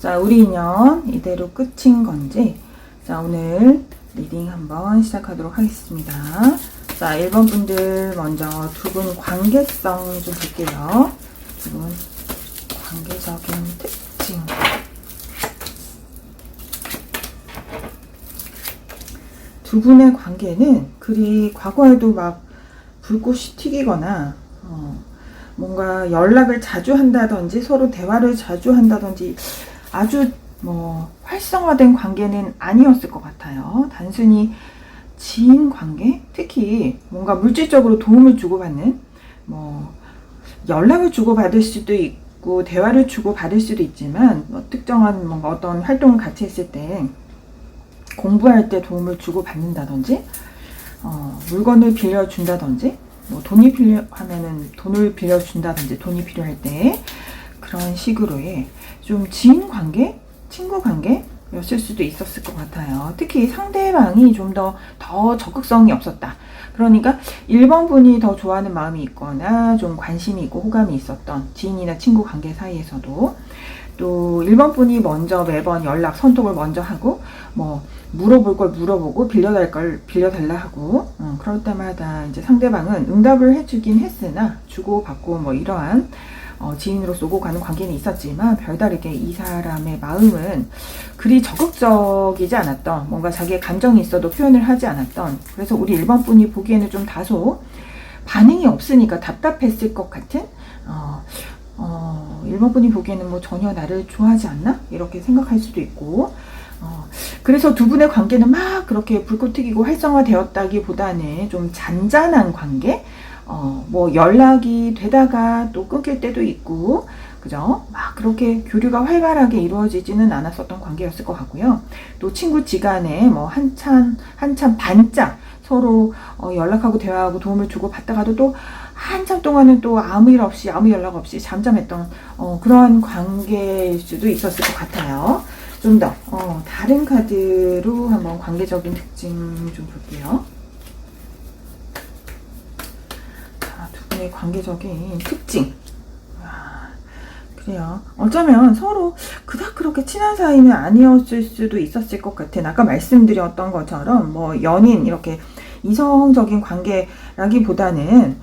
자, 우리 인연 이대로 끝인 건지. 자, 오늘 리딩 한번 시작하도록 하겠습니다. 자, 1번 분들 먼저 두 분 관계성 좀 볼게요. 두 분 관계적인 특징. 두 분의 관계는 그리 과거에도 막 불꽃이 튀기거나 뭔가 연락을 자주 한다든지 서로 대화를 자주 한다든지 아주 활성화된 관계는 아니었을 것 같아요. 단순히 지인 관계, 특히 뭔가 물질적으로 도움을 주고받는 연락을 주고받을 수도 있고 대화를 주고받을 수도 있지만 특정한 뭔가 어떤 활동을 같이 했을 때 공부할 때 도움을 주고받는다든지 물건을 빌려준다든지 돈이 필요하면은 돈을 빌려준다든지 돈이 필요할 때 그런 식으로의 좀 지인 관계, 친구 관계였을 수도 있었을 것 같아요. 특히 상대방이 좀 더 적극성이 없었다. 그러니까 1번 분이 더 좋아하는 마음이 있거나 좀 관심이 있고 호감이 있었던 지인이나 친구 관계 사이에서도 또 1번 분이 먼저 매번 연락, 선톡을 먼저 하고 물어볼 걸 물어보고 빌려달 걸 빌려달라 하고 그럴 때마다 이제 상대방은 응답을 해주긴 했으나 주고받고 이러한 지인으로서 오고 가는 관계는 있었지만 별다르게 이 사람의 마음은 그리 적극적이지 않았던, 뭔가 자기의 감정이 있어도 표현을 하지 않았던, 그래서 우리 1번 분이 보기에는 좀 다소 반응이 없으니까 답답했을 것 같은 1번 분이 보기에는 전혀 나를 좋아하지 않나? 이렇게 생각할 수도 있고 그래서 두 분의 관계는 막 그렇게 불꽃 튀기고 활성화되었다기보다는 좀 잔잔한 관계? 연락이 되다가 또 끊길 때도 있고, 그죠? 막 그렇게 교류가 활발하게 이루어지지는 않았었던 관계였을 것 같고요. 또 친구지간에 한참 반짝 서로 연락하고 대화하고 도움을 주고 받다가도 또 한참 동안은 또 아무 일 없이 아무 연락 없이 잠잠했던 그러한 관계일 수도 있었을 것 같아요. 좀 더 다른 카드로 한번 관계적인 특징 좀 볼게요. 자, 두 분의 관계적인 특징. 그래요. 어쩌면 서로 그닥 그렇게 친한 사이는 아니었을 수도 있었을 것 같은, 아까 말씀드렸던 것처럼 연인 이렇게 이성적인 관계라기보다는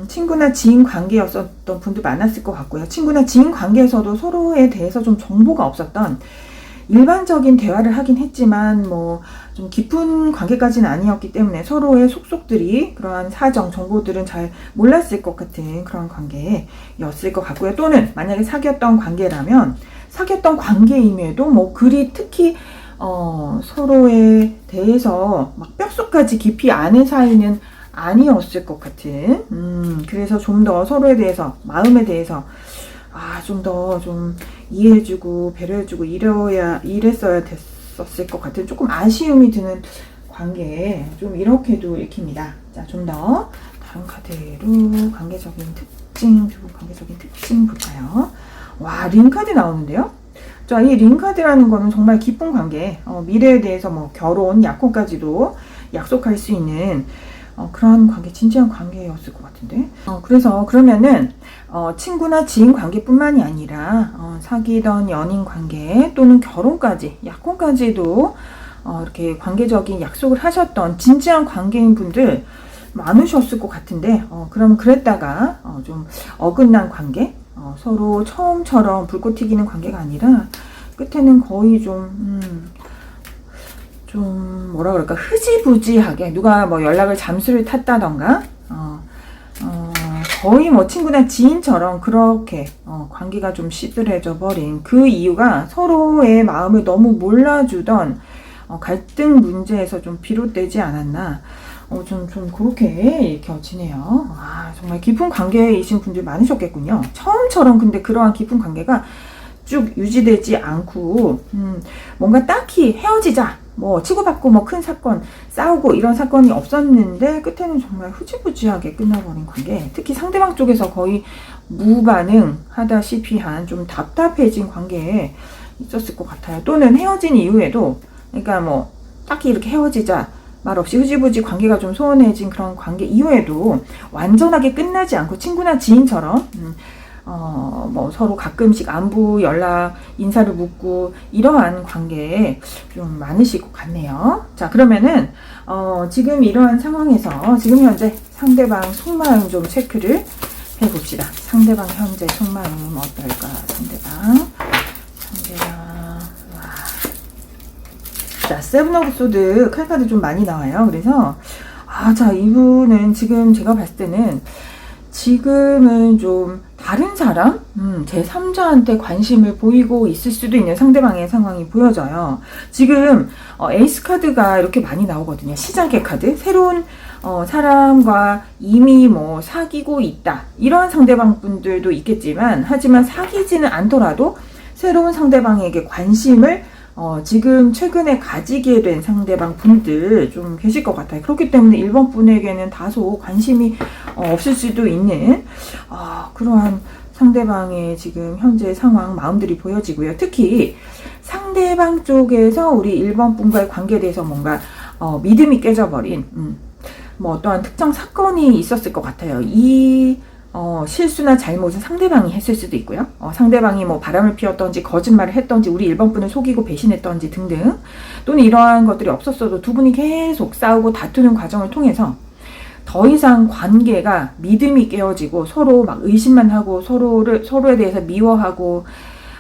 친구나 지인 관계였었던 분도 많았을 것 같고요. 친구나 지인 관계에서도 서로에 대해서 좀 정보가 없었던, 일반적인 대화를 하긴 했지만 좀 깊은 관계까지는 아니었기 때문에 서로의 속속들이, 그러한 사정, 정보들은 잘 몰랐을 것 같은 그런 관계였을 것 같고요. 또는 만약에 사귀었던 관계라면 사귀었던 관계임에도 그리 특히 서로에 대해서 막 뼛속까지 깊이 아는 사이는 아니었을 것 같은 그래서 좀 더 서로에 대해서, 마음에 대해서 좀 더 좀 이해해주고 배려해주고 이랬어야 됐었을 것 같은 조금 아쉬움이 드는 관계, 좀 이렇게도 읽힙니다. 자, 좀 더 다른 카드로 관계적인 특징 볼까요? 와, 링 카드 나오는데요. 자, 이 링 카드라는 거는 정말 깊은 관계, 미래에 대해서 결혼, 약혼까지도 약속할 수 있는 그런 관계, 진지한 관계였을 것 같은데. 그래서 그러면은 친구나 지인 관계뿐만이 아니라 사귀던 연인 관계 또는 결혼까지, 약혼까지도 이렇게 관계적인 약속을 하셨던 진지한 관계인 분들 많으셨을 것 같은데, 그러면 그랬다가 좀 어긋난 관계, 서로 처음처럼 불꽃 튀기는 관계가 아니라 끝에는 거의 좀 뭐라 그럴까, 흐지부지하게 누가 연락을 잠수를 탔다던가 거의 친구나 지인처럼 그렇게 관계가 좀 시들해져 버린 그 이유가 서로의 마음을 너무 몰라주던 갈등 문제에서 좀 비롯되지 않았나, 좀 그렇게 읽혀지네요. 정말 깊은 관계이신 분들 많으셨겠군요. 처음처럼. 근데 그러한 깊은 관계가 쭉 유지되지 않고 뭔가 딱히 헤어지자 치고받고 큰 사건, 싸우고 이런 사건이 없었는데 끝에는 정말 흐지부지하게 끝나버린 관계, 특히 상대방 쪽에서 거의 무반응하다시피 한 좀 답답해진 관계에 있었을 것 같아요. 또는 헤어진 이후에도, 그러니까 딱히 이렇게 헤어지자 말 없이 흐지부지 관계가 좀 소원해진 그런 관계 이후에도 완전하게 끝나지 않고 친구나 지인처럼 뭐 서로 가끔씩 안부 연락 인사를 묻고 이러한 관계에 좀 많으실 것 같네요. 자, 그러면은 지금 이러한 상황에서 지금 현재 상대방 속마음 좀 체크를 해봅시다. 상대방 현재 속마음 어떨까? 상대방 자, 세븐 오브 소드 칼카드 좀 많이 나와요. 그래서 자, 이분은 지금 제가 봤을 때는 지금은 좀 다른 사람, 제3자한테 관심을 보이고 있을 수도 있는 상대방의 상황이 보여져요. 지금 에이스 카드가 이렇게 많이 나오거든요. 시작의 카드, 새로운 사람과 이미 뭐 사귀고 있다, 이런 상대방 분들도 있겠지만, 하지만 사귀지는 않더라도 새로운 상대방에게 관심을 지금 최근에 가지게 된 상대방 분들 좀 계실 것 같아요. 그렇기 때문에 1번 분에게는 다소 관심이 없을 수도 있는 그러한 상대방의 지금 현재 상황, 마음들이 보여지고요. 특히 상대방 쪽에서 우리 1번 분과의 관계에 대해서 뭔가 믿음이 깨져버린 뭐 어떠한 특정 사건이 있었을 것 같아요. 이 실수나 잘못은 상대방이 했을 수도 있고요. 상대방이 뭐 바람을 피웠던지 거짓말을 했던지 우리 1번 분을 속이고 배신했던지 등등, 또는 이러한 것들이 없었어도 두 분이 계속 싸우고 다투는 과정을 통해서 더 이상 관계가 믿음이 깨어지고 서로 막 의심만 하고 서로에 대해서 미워하고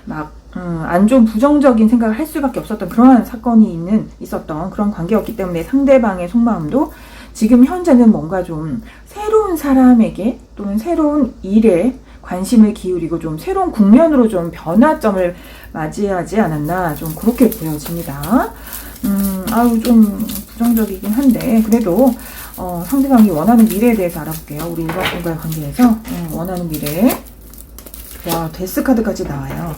막 안 좋은 부정적인 생각을 할 수밖에 없었던 그러한 사건이 있었던 그런 관계였기 때문에 상대방의 속마음도 지금 현재는 뭔가 좀 새로운 사람에게 또는 새로운 일에 관심을 기울이고 좀 새로운 국면으로 좀 변화점을 맞이하지 않았나, 좀 그렇게 보여집니다. 좀 부정적이긴 한데 그래도 상대방이 원하는 미래에 대해서 알아볼게요. 우리 1번 분과의 관계에서 원하는 미래. 와, 데스 카드까지 나와요.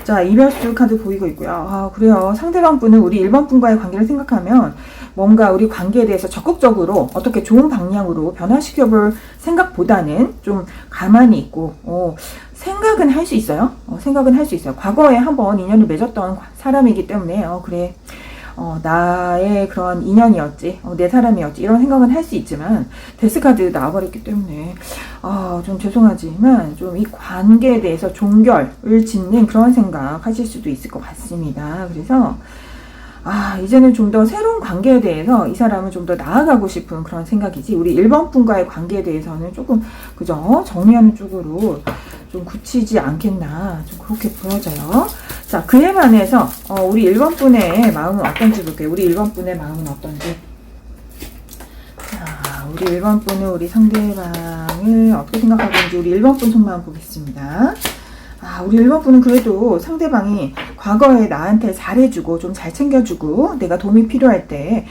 자, 이별수 카드 보이고 있고요. 그래요. 상대방 분은 우리 1번 분과의 관계를 생각하면 뭔가 우리 관계에 대해서 적극적으로 어떻게 좋은 방향으로 변화시켜볼 생각보다는 좀 가만히 있고, 생각은 할 수 있어요. 생각은 할 수 있어요. 과거에 한번 인연을 맺었던 사람이기 때문에, 그래. 나의 그런 인연이었지, 내 사람이었지, 이런 생각은 할 수 있지만, 데스카드 나와버렸기 때문에, 좀 죄송하지만, 좀 이 관계에 대해서 종결을 짓는 그런 생각 하실 수도 있을 것 같습니다. 그래서, 이제는 좀 더 새로운 관계에 대해서 이 사람은 좀 더 나아가고 싶은 그런 생각이지, 우리 1번 분과의 관계에 대해서는 조금, 그죠? 정리하는 쪽으로 좀 굳히지 않겠나, 좀 그렇게 보여져요. 자, 그에 반해서 우리 1번 분의 마음은 어떤지 볼게요. 우리 1번 분의 마음은 어떤지. 자, 우리 1번 분은 우리 상대방을 어떻게 생각하고 있는지 우리 1번 분 속마음 보겠습니다. 우리 1번 분은 그래도 상대방이 과거에 나한테 잘해주고 좀 잘 챙겨주고 내가 도움이 필요할 때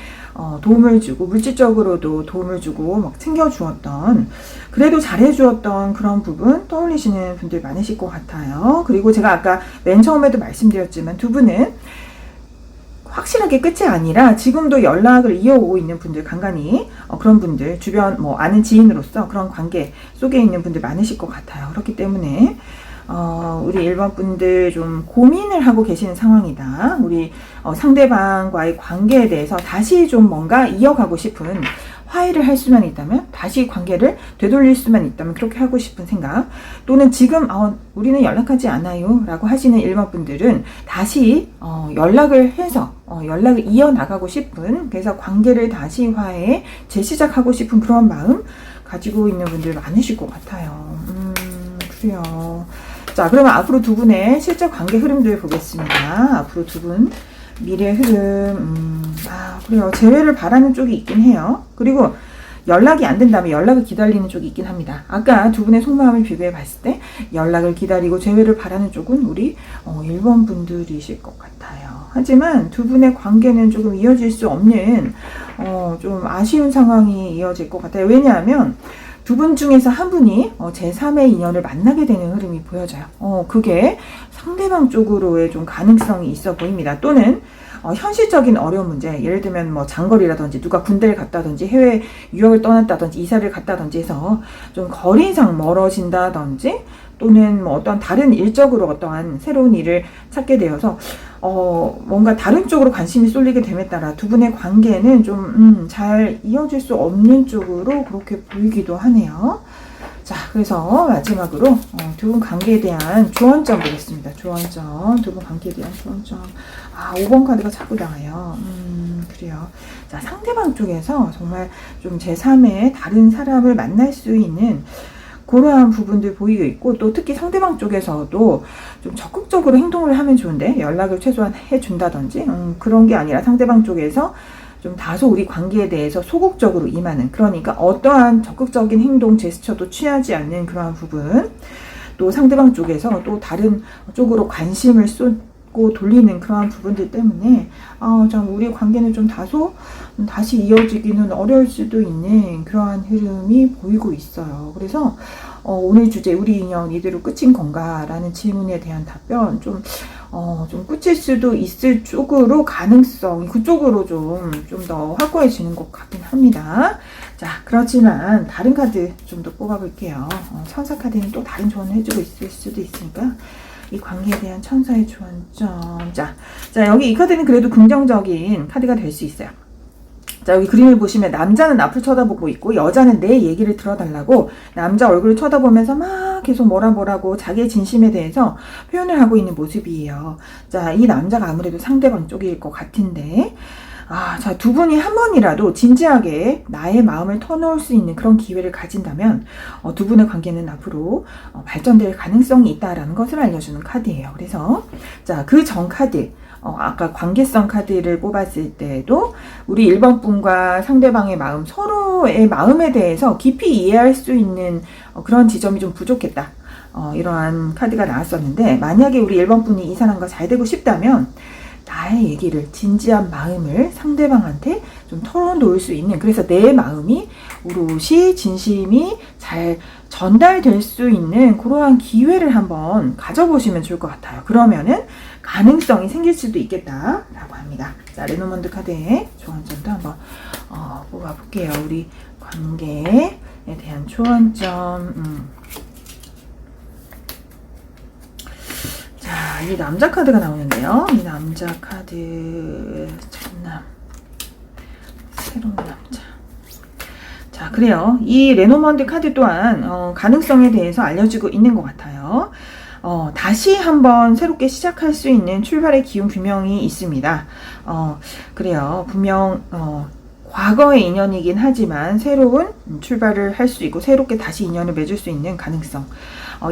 도움을 주고 물질적으로도 도움을 주고 막 챙겨주었던, 그래도 잘해주었던 그런 부분 떠올리시는 분들 많으실 것 같아요. 그리고 제가 아까 맨 처음에도 말씀드렸지만 두 분은 확실하게 끝이 아니라 지금도 연락을 이어오고 있는 분들, 간간히 그런 분들, 주변 뭐 아는 지인으로서 그런 관계 속에 있는 분들 많으실 것 같아요. 그렇기 때문에 우리 1번 분들 좀 고민을 하고 계시는 상황이다. 우리 상대방과의 관계에 대해서 다시 좀 뭔가 이어가고 싶은, 화해를 할 수만 있다면, 다시 관계를 되돌릴 수만 있다면 그렇게 하고 싶은 생각, 또는 지금 우리는 연락하지 않아요 라고 하시는 1번 분들은 다시 연락을 해서 연락을 이어나가고 싶은, 그래서 관계를 다시 화해 재시작하고 싶은 그런 마음 가지고 있는 분들 많으실 것 같아요. 그래요. 자, 그러면 앞으로 두 분의 실제 관계 흐름들 보겠습니다. 앞으로 두 분 미래 흐름. 그래요. 재회를 바라는 쪽이 있긴 해요. 그리고 연락이 안 된다면 연락을 기다리는 쪽이 있긴 합니다. 아까 두 분의 속마음을 비교해 봤을 때 연락을 기다리고 재회를 바라는 쪽은 우리 1번 분들이실 것 같아요. 하지만 두 분의 관계는 조금 이어질 수 없는 좀 아쉬운 상황이 이어질 것 같아요. 왜냐하면 두 분 중에서 한 분이 제3의 인연을 만나게 되는 흐름이 보여져요. 그게 상대방 쪽으로의 좀 가능성이 있어 보입니다. 또는 현실적인 어려운 문제, 예를 들면 뭐 장거리라든지 누가 군대를 갔다든지 해외 유학을 떠났다든지 이사를 갔다든지 해서 좀 거리상 멀어진다든지 또는 뭐 어떤 다른 일적으로 어떠한 새로운 일을 찾게 되어서 뭔가 다른 쪽으로 관심이 쏠리게 됨에 따라 두 분의 관계는 좀 잘 이어질 수 없는 쪽으로 그렇게 보이기도 하네요. 자, 그래서 마지막으로 두 분 관계에 대한 조언점 보겠습니다. 조언점, 두 분 관계에 대한 조언점. 5번 카드가 자꾸 나와요. 그래요. 자, 상대방 쪽에서 정말 좀 제3의 다른 사람을 만날 수 있는 그러한 부분들 보이고 있고, 또 특히 상대방 쪽에서도 좀 적극적으로 행동을 하면 좋은데, 연락을 최소한 해준다든지 그런 게 아니라 상대방 쪽에서 좀 다소 우리 관계에 대해서 소극적으로 임하는, 그러니까 어떠한 적극적인 행동, 제스처도 취하지 않는 그러한 부분, 또 상대방 쪽에서 또 다른 쪽으로 관심을 쏟고 돌리는 그러한 부분들 때문에 좀 우리 관계는 좀 다소 다시 이어지기는 어려울 수도 있는 그러한 흐름이 보이고 있어요. 그래서 오늘 주제, 우리 인연 이대로 끝인 건가? 라는 질문에 대한 답변, 좀 끝일 수도 있을 쪽으로 가능성이 그쪽으로 좀 더 확고해지는 것 같긴 합니다. 자, 그렇지만 다른 카드 좀 더 뽑아볼게요. 천사 카드는 또 다른 조언을 해주고 있을 수도 있으니까 이 관계에 대한 천사의 조언점. 자, 여기 이 카드는 그래도 긍정적인 카드가 될 수 있어요. 자, 여기 그림을 보시면 남자는 앞을 쳐다보고 있고 여자는 내 얘기를 들어달라고 남자 얼굴을 쳐다보면서 막 계속 뭐라고 자기의 진심에 대해서 표현을 하고 있는 모습이에요. 자, 이 남자가 아무래도 상대방 쪽일 것 같은데, 자, 두 분이 한 번이라도 진지하게 나의 마음을 터놓을 수 있는 그런 기회를 가진다면 두 분의 관계는 앞으로 발전될 가능성이 있다라는 것을 알려주는 카드예요. 그래서 자, 그 전 카드, 아까 관계성 카드를 뽑았을 때도 우리 1번 분과 상대방의 마음, 서로의 마음에 대해서 깊이 이해할 수 있는 그런 지점이 좀 부족했다. 이러한 카드가 나왔었는데, 만약에 우리 1번 분이 이 사람과 잘 되고 싶다면 나의 얘기를, 진지한 마음을 상대방한테 좀 털어놓을 수 있는, 그래서 내 마음이 오롯이 진심이 잘 전달될 수 있는 그러한 기회를 한번 가져보시면 좋을 것 같아요. 그러면은 가능성이 생길 수도 있겠다라고 합니다. 자, 레노먼드 카드의 조언점도 한번 뽑아볼게요. 우리 관계에 대한 조언점. 자, 이 남자 카드가 나오는데요. 이 남자 카드, 첫남, 새로운 남자. 자, 그래요. 이 레노먼드 카드 또한 가능성에 대해서 알려주고 있는 것 같아요. 다시 한번 새롭게 시작할 수 있는 출발의 기운 분명히 있습니다. 그래요. 분명 과거의 인연이긴 하지만 새로운 출발을 할 수 있고 새롭게 다시 인연을 맺을 수 있는 가능성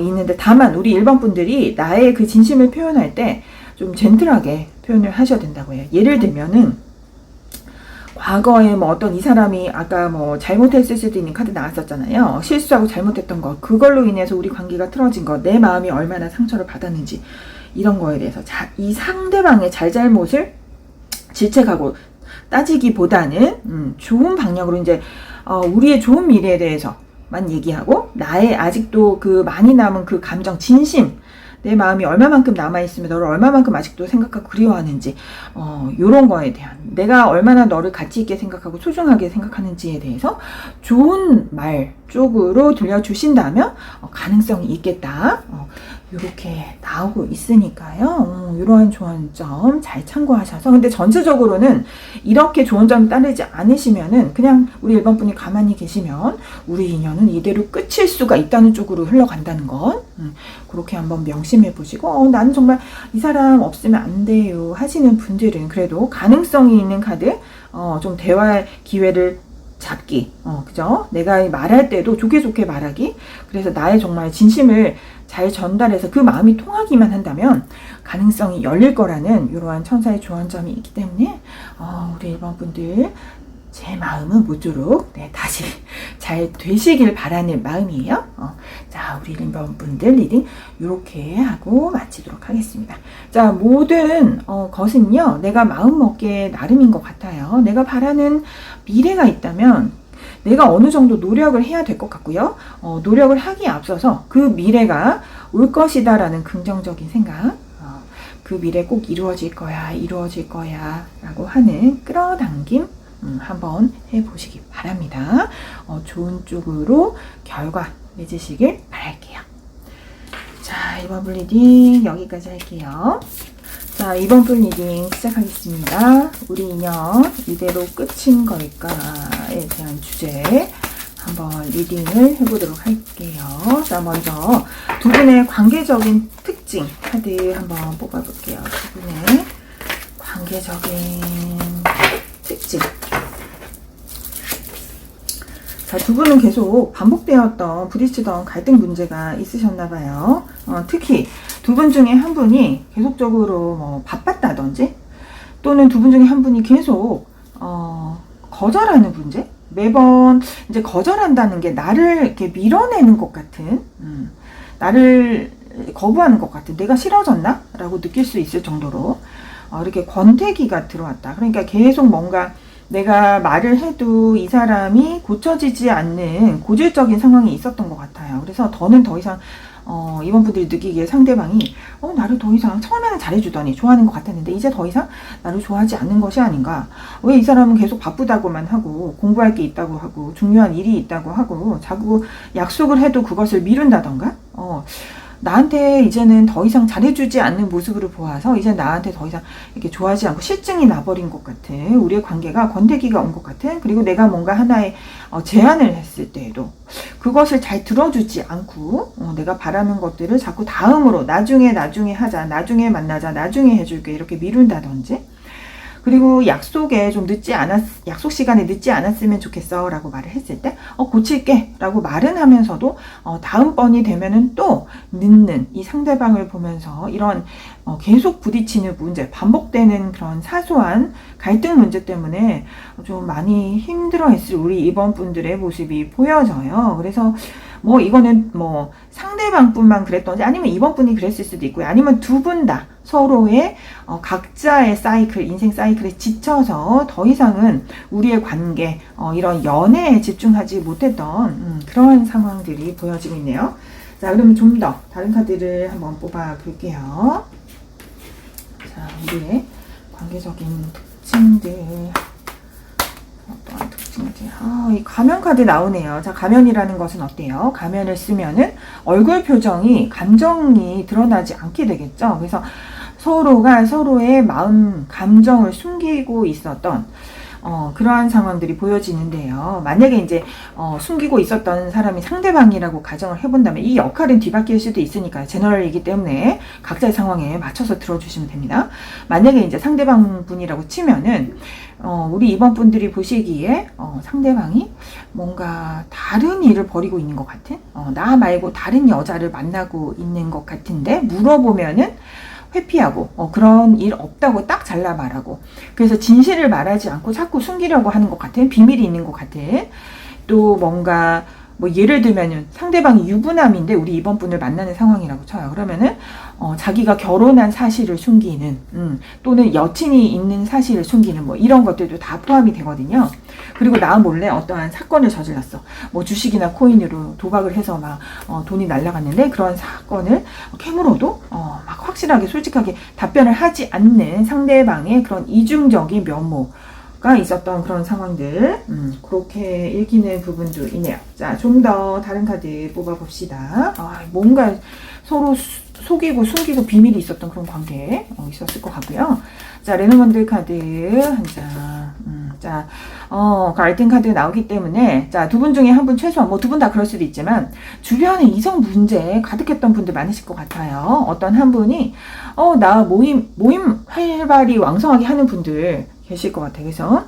있는데, 다만 우리 1번 분들이 나의 그 진심을 표현할 때 좀 젠틀하게 표현을 하셔야 된다고 해요. 예를 들면은 과거에 뭐 어떤 이 사람이 아까 뭐 잘못했을 수도 있는 카드 나왔었잖아요. 실수하고 잘못했던 거, 그걸로 인해서 우리 관계가 틀어진 거, 내 마음이 얼마나 상처를 받았는지, 이런 거에 대해서 이 상대방의 잘잘못을 질책하고 따지기보다는 좋은 방향으로 이제 우리의 좋은 미래에 대해서만 얘기하고, 나의 아직도 그 많이 남은 그 감정, 진심, 내 마음이 얼마만큼 남아있으면 너를 얼마만큼 아직도 생각하고 그리워하는지, 요런 거에 대한, 내가 얼마나 너를 가치 있게 생각하고 소중하게 생각하는지에 대해서 좋은 말 쪽으로 들려주신다면 가능성이 있겠다. 요렇게 나오고 있으니까요. 이러한 조언점 잘 참고하셔서, 근데 전체적으로는 이렇게 조언점 따르지 않으시면은 그냥 우리 1번 분이 가만히 계시면 우리 인연은 이대로 끝일 수가 있다는 쪽으로 흘러간다는 것, 그렇게 한번 명심해 보시고, 나는 정말 이 사람 없으면 안 돼요 하시는 분들은 그래도 가능성이 있는 카드, 좀 대화의 기회를 잡기, 그죠? 내가 말할 때도 좋게 말하기, 그래서 나의 정말 진심을 잘 전달해서 그 마음이 통하기만 한다면 가능성이 열릴 거라는 이러한 천사의 조언점이 있기 때문에 우리 1번 분들, 제 마음은 모쪼록 다시 잘 되시길 바라는 마음이에요. 자, 우리 1번 분들 리딩 이렇게 하고 마치도록 하겠습니다. 자, 모든 것은요, 내가 마음 먹기에 나름인 것 같아요. 내가 바라는 미래가 있다면 내가 어느 정도 노력을 해야 될 것 같고요. 노력을 하기에 앞서서 그 미래가 올 것이다 라는 긍정적인 생각, 그 미래 꼭 이루어질 거야 라고 하는 끌어당김 한번 해보시기 바랍니다. 좋은 쪽으로 결과 맺으시길 바랄게요. 자, 이번 분 리딩 여기까지 할게요. 자, 이번 분 리딩 시작하겠습니다. 우리 인연 이대로 끝인 걸까에 대한 주제 한번 리딩을 해보도록 할게요. 자, 먼저 두 분의 관계적인 특징 카드 한번 뽑아볼게요. 두 분의 관계적인 특징. 자, 두 분은 계속 반복되었던 부딪히던 갈등 문제가 있으셨나봐요. 특히 두 분 중에 한 분이 계속적으로 뭐 바빴다든지 또는 두 분 중에 한 분이 계속 거절하는 문제? 매번 이제 거절한다는 게 나를 이렇게 밀어내는 것 같은, 나를 거부하는 것 같은, 내가 싫어졌나? 라고 느낄 수 있을 정도로 이렇게 권태기가 들어왔다. 그러니까 계속 뭔가 내가 말을 해도 이 사람이 고쳐지지 않는 고질적인 상황이 있었던 것 같아요. 그래서 더는 더 이상 이번 분들이 느끼기에 상대방이 나를 더 이상 처음에는 잘해주더니 좋아하는 것 같았는데 이제 더 이상 나를 좋아하지 않는 것이 아닌가. 왜 이 사람은 계속 바쁘다고만 하고 공부할 게 있다고 하고 중요한 일이 있다고 하고 자꾸 약속을 해도 그것을 미룬다던가 나한테 이제는 더 이상 잘해주지 않는 모습으로 보아서 이제 나한테 더 이상 이렇게 좋아하지 않고 실증이 나버린 것 같은, 우리의 관계가 권태기가 온 것 같은, 그리고 내가 뭔가 하나의 제안을 했을 때에도 그것을 잘 들어주지 않고 내가 바라는 것들을 자꾸 다음으로 나중에 하자, 나중에 만나자, 나중에 해줄게 이렇게 미룬다든지, 그리고 약속 시간에 늦지 않았으면 좋겠어 라고 말을 했을 때 고칠게 라고 말은 하면서도 다음번이 되면은 또 늦는 이 상대방을 보면서 이런 계속 부딪히는 문제, 반복되는 그런 사소한 갈등 문제 때문에 좀 많이 힘들어했을 우리 이번 분들의 모습이 보여져요. 그래서 뭐 이거는 뭐 상대방뿐만 그랬던지 아니면 이번 분이 그랬을 수도 있고요. 아니면 두 분 다 서로의 각자의 사이클, 인생 사이클에 지쳐서 더 이상은 우리의 관계, 이런 연애에 집중하지 못했던 그런 상황들이 보여지고 있네요. 자, 그러면 좀 더 다른 카드를 한번 뽑아 볼게요. 자, 우리의 관계적인 특징들. 어떠한 특징이지? 이 가면 카드 나오네요. 자, 가면이라는 것은 어때요? 가면을 쓰면은 얼굴 표정이, 감정이 드러나지 않게 되겠죠. 그래서 서로가 서로의 마음, 감정을 숨기고 있었던 그러한 상황들이 보여지는데요. 만약에 이제 숨기고 있었던 사람이 상대방이라고 가정을 해본다면 이 역할은 뒤바뀔 수도 있으니까요. 제너럴이기 때문에 각자의 상황에 맞춰서 들어주시면 됩니다. 만약에 이제 상대방 분이라고 치면은 우리 이번 분들이 보시기에 상대방이 뭔가 다른 일을 벌이고 있는 것 같은, 나 말고 다른 여자를 만나고 있는 것 같은데 물어보면은 회피하고 그런 일 없다고 딱 잘라 말하고, 그래서 진실을 말하지 않고 자꾸 숨기려고 하는 것 같은, 비밀이 있는 것 같은, 또 뭔가 뭐 예를 들면은 상대방이 유부남인데 우리 이번 분을 만나는 상황이라고 쳐요. 그러면은 자기가 결혼한 사실을 숨기는, 또는 여친이 있는 사실을 숨기는 뭐 이런 것들도 다 포함이 되거든요. 그리고 나 몰래 어떠한 사건을 저질렀어. 뭐 주식이나 코인으로 도박을 해서 막 돈이 날아갔는데 그런 사건을 캐물어도 막 확실하게 솔직하게 답변을 하지 않는 상대방의 그런 이중적인 면모가 있었던 그런 상황들, 그렇게 읽히는 부분도 있네요. 자, 좀 더 다른 카드 뽑아봅시다. 뭔가 서로 속이고 숨기고 비밀이 있었던 그런 관계 있었을 것 같고요. 자, 레노먼드 카드 한 장. 자, 갈등 카드 나오기 때문에, 자, 두 분 중에 한 분 최소한, 뭐 두 분 다 그럴 수도 있지만, 주변에 이성 문제 가득했던 분들 많으실 것 같아요. 어떤 한 분이, 나 모임 활발히 왕성하게 하는 분들 계실 것 같아요. 그래서,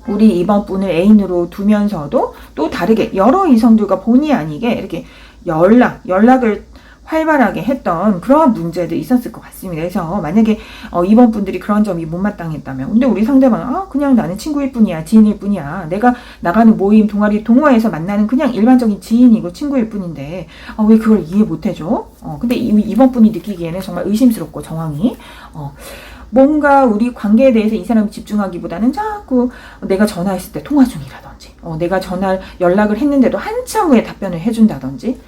우리 이번 분을 애인으로 두면서도 또 다르게 여러 이성들과 본의 아니게 이렇게 연락을 활발하게 했던 그러한 문제도 있었을 것 같습니다. 그래서 만약에 이번 분들이 그런 점이 못마땅했다면, 근데 우리 상대방은 그냥 나는 친구일 뿐이야, 지인일 뿐이야, 내가 나가는 모임, 동아리, 동호회에서 만나는 그냥 일반적인 지인이고 친구일 뿐인데 왜 그걸 이해 못해줘? 근데 이번 분이 느끼기에는 정말 의심스럽고 정황이 뭔가 우리 관계에 대해서 이 사람이 집중하기보다는 자꾸 내가 전화했을 때 통화 중이라든지, 내가 연락을 했는데도 한참 후에 답변을 해준다든지,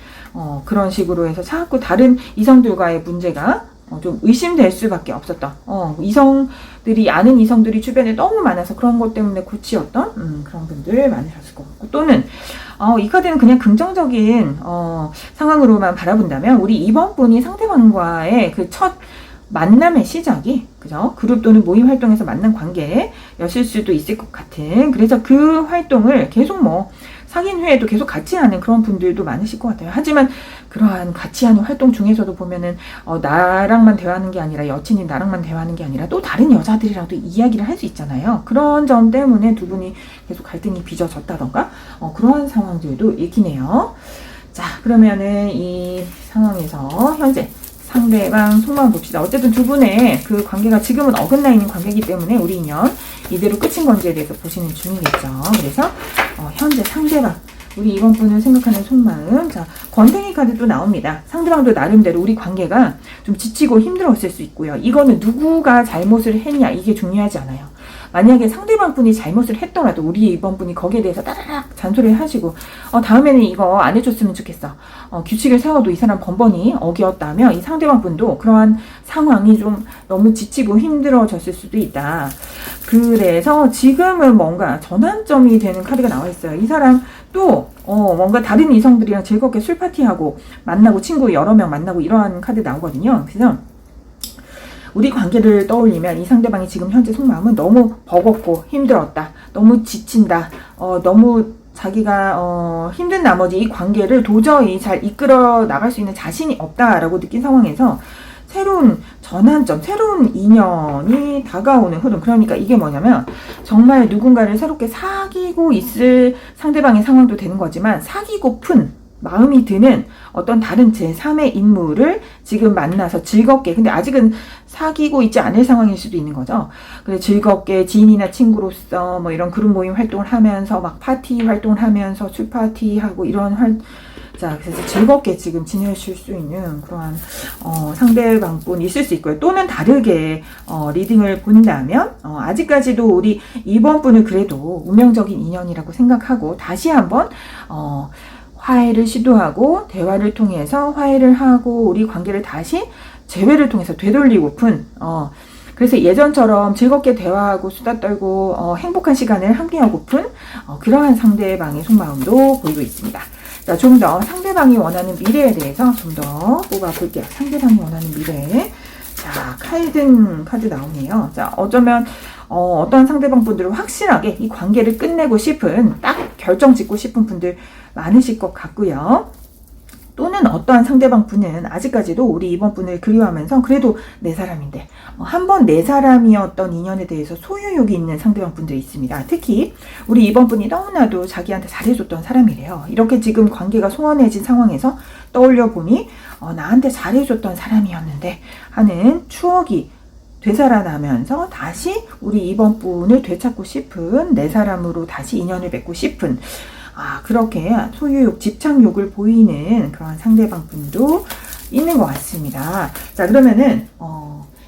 그런 식으로 해서 자꾸 다른 이성들과의 문제가 좀 의심될 수밖에 없었던, 이성들이, 아는 이성들이 주변에 너무 많아서 그런 것 때문에 고치였던, 그런 분들 많으셨을 것 같고, 또는, 이 카드는 그냥 긍정적인, 상황으로만 바라본다면, 우리 이번 분이 상대방과의 그 첫 만남의 시작이, 그죠? 그룹 또는 모임 활동에서 만난 관계였을 수도 있을 것 같은, 그래서 그 활동을 계속 사귄 후에도 계속 같이 하는 그런 분들도 많으실 것 같아요. 하지만 그러한 같이 하는 활동 중에서도 보면은 나랑만 대화하는 게 아니라, 여친이 나랑만 대화하는 게 아니라 또 다른 여자들이랑도 이야기를 할 수 있잖아요. 그런 점 때문에 두 분이 계속 갈등이 빚어졌다던가 그러한 상황들도 읽히네요. 자, 그러면은 이 상황에서 현재 상대방 속마음 봅시다. 어쨌든 두 분의 그 관계가 지금은 어긋나 있는 관계이기 때문에 우리 인연 이대로 끝인 건지에 대해서 보시는 중이겠죠. 그래서 현재 상대방, 우리 이번 분을 생각하는 속마음. 자, 권팽이 카드도 나옵니다. 상대방도 나름대로 우리 관계가 좀 지치고 힘들었을 수 있고요. 이거는 누구가 잘못을 했냐, 이게 중요하지 않아요. 만약에 상대방 분이 잘못을 했더라도 우리 이번 분이 거기에 대해서 따라락 잔소리를 하시고 다음에는 이거 안 해줬으면 좋겠어. 규칙을 세워도 이 사람 번번이 어겼다면 이 상대방 분도 그러한 상황이 좀 너무 지치고 힘들어졌을 수도 있다. 그래서 지금은 뭔가 전환점이 되는 카드가 나와 있어요. 이 사람 또 뭔가 다른 이성들이랑 즐겁게 술 파티하고 만나고 친구 여러 명 만나고 이러한 카드 나오거든요. 그래서 우리 관계를 떠올리면 이 상대방이 지금 현재 속마음은 너무 버겁고 힘들었다. 너무 지친다. 너무 자기가 힘든 나머지 이 관계를 도저히 잘 이끌어 나갈 수 있는 자신이 없다라고 느낀 상황에서 새로운 전환점, 새로운 인연이 다가오는 흐름. 그러니까 이게 뭐냐면 정말 누군가를 새롭게 사귀고 있을 상대방의 상황도 되는 거지만 사귀고픈 마음이 드는 어떤 다른 제3의 인물을 지금 만나서 즐겁게, 근데 아직은 사귀고 있지 않을 상황일 수도 있는 거죠. 그래서 즐겁게 지인이나 친구로서 이런 그룹 모임 활동을 하면서 막 파티 활동을 하면서 술 파티하고 이런 자, 그래서 즐겁게 지금 지내실 수 있는 그러한 상대방분 있을 수 있고요. 또는 다르게 리딩을 본다면 아직까지도 우리 이번 분을 그래도 운명적인 인연이라고 생각하고 다시 한번 화해를 시도하고 대화를 통해서 화해를 하고 우리 관계를 다시 재회를 통해서 되돌리고픈 그래서 예전처럼 즐겁게 대화하고 수다 떨고 행복한 시간을 함께하고픈 그러한 상대방의 속마음도 보이고 있습니다. 자, 좀 더 상대방이 원하는 미래에 대해서 좀 더 뽑아볼게요. 상대방이 원하는 미래. 자, 칼든 카드 나오네요. 자, 어쩌면 어떤 상대방 분들은 확실하게 이 관계를 끝내고 싶은, 딱 결정 짓고 싶은 분들 많으실 것 같고요. 또는 어떠한 상대방 분은 아직까지도 우리 이번 분을 그리워하면서 그래도 내 사람인데 한번 내 사람이었던 인연에 대해서 소유욕이 있는 상대방 분들이 있습니다. 특히 우리 이번 분이 너무나도 자기한테 잘해줬던 사람이래요. 이렇게 지금 관계가 소원해진 상황에서 떠올려 보니 나한테 잘해줬던 사람이었는데 하는 추억이 되살아나면서 다시 우리 이번 분을 되찾고 싶은, 내 사람으로 다시 인연을 맺고 싶은 그렇게 소유욕, 집착욕을 보이는 그런 상대방 분도 있는 것 같습니다. 자, 그러면은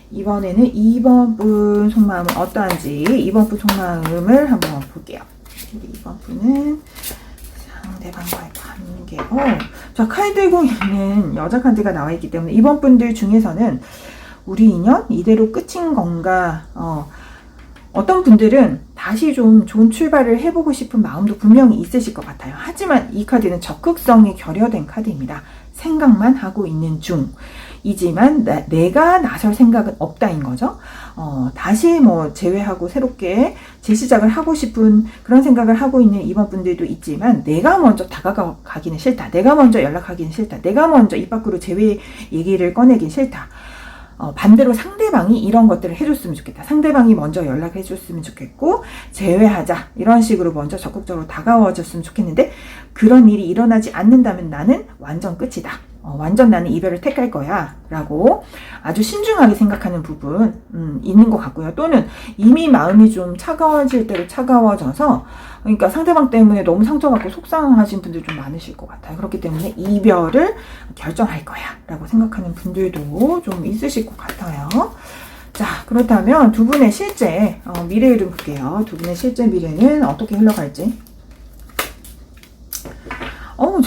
이번에는 이번 분 속마음은 어떠한지 이번 분 속마음을 한번 볼게요. 이번 분은 상대방과의 관계. 자, 칼 들고 있는 여자 카드가 나와 있기 때문에 이번 분들 중에서는 우리 인연 이대로 끝인 건가? 어떤 분들은 다시 좀 좋은 출발을 해보고 싶은 마음도 분명히 있으실 것 같아요. 하지만 이 카드는 적극성이 결여된 카드입니다. 생각만 하고 있는 중이지만 내가 나설 생각은 없다인 거죠. 다시 재회하고 새롭게 재시작을 하고 싶은 그런 생각을 하고 있는 이번 분들도 있지만 내가 먼저 다가가기는 싫다. 내가 먼저 연락하기는 싫다. 내가 먼저 입 밖으로 재회 얘기를 꺼내긴 싫다. 반대로 상대방이 이런 것들을 해줬으면 좋겠다. 상대방이 먼저 연락해줬으면 좋겠고 재회하자 이런 식으로 먼저 적극적으로 다가와줬으면 좋겠는데 그런 일이 일어나지 않는다면 나는 완전 끝이다. 완전 나는 이별을 택할 거야 라고 아주 신중하게 생각하는 부분 있는 것 같고요. 또는 이미 마음이 좀 차가워질 대로 차가워져서 그러니까 상대방 때문에 너무 상처받고 속상하신 분들 좀 많으실 것 같아요. 그렇기 때문에 이별을 결정할 거야 라고 생각하는 분들도 좀 있으실 것 같아요. 자, 그렇다면 두 분의 실제 미래를 볼게요. 두 분의 실제 미래는 어떻게 흘러갈지.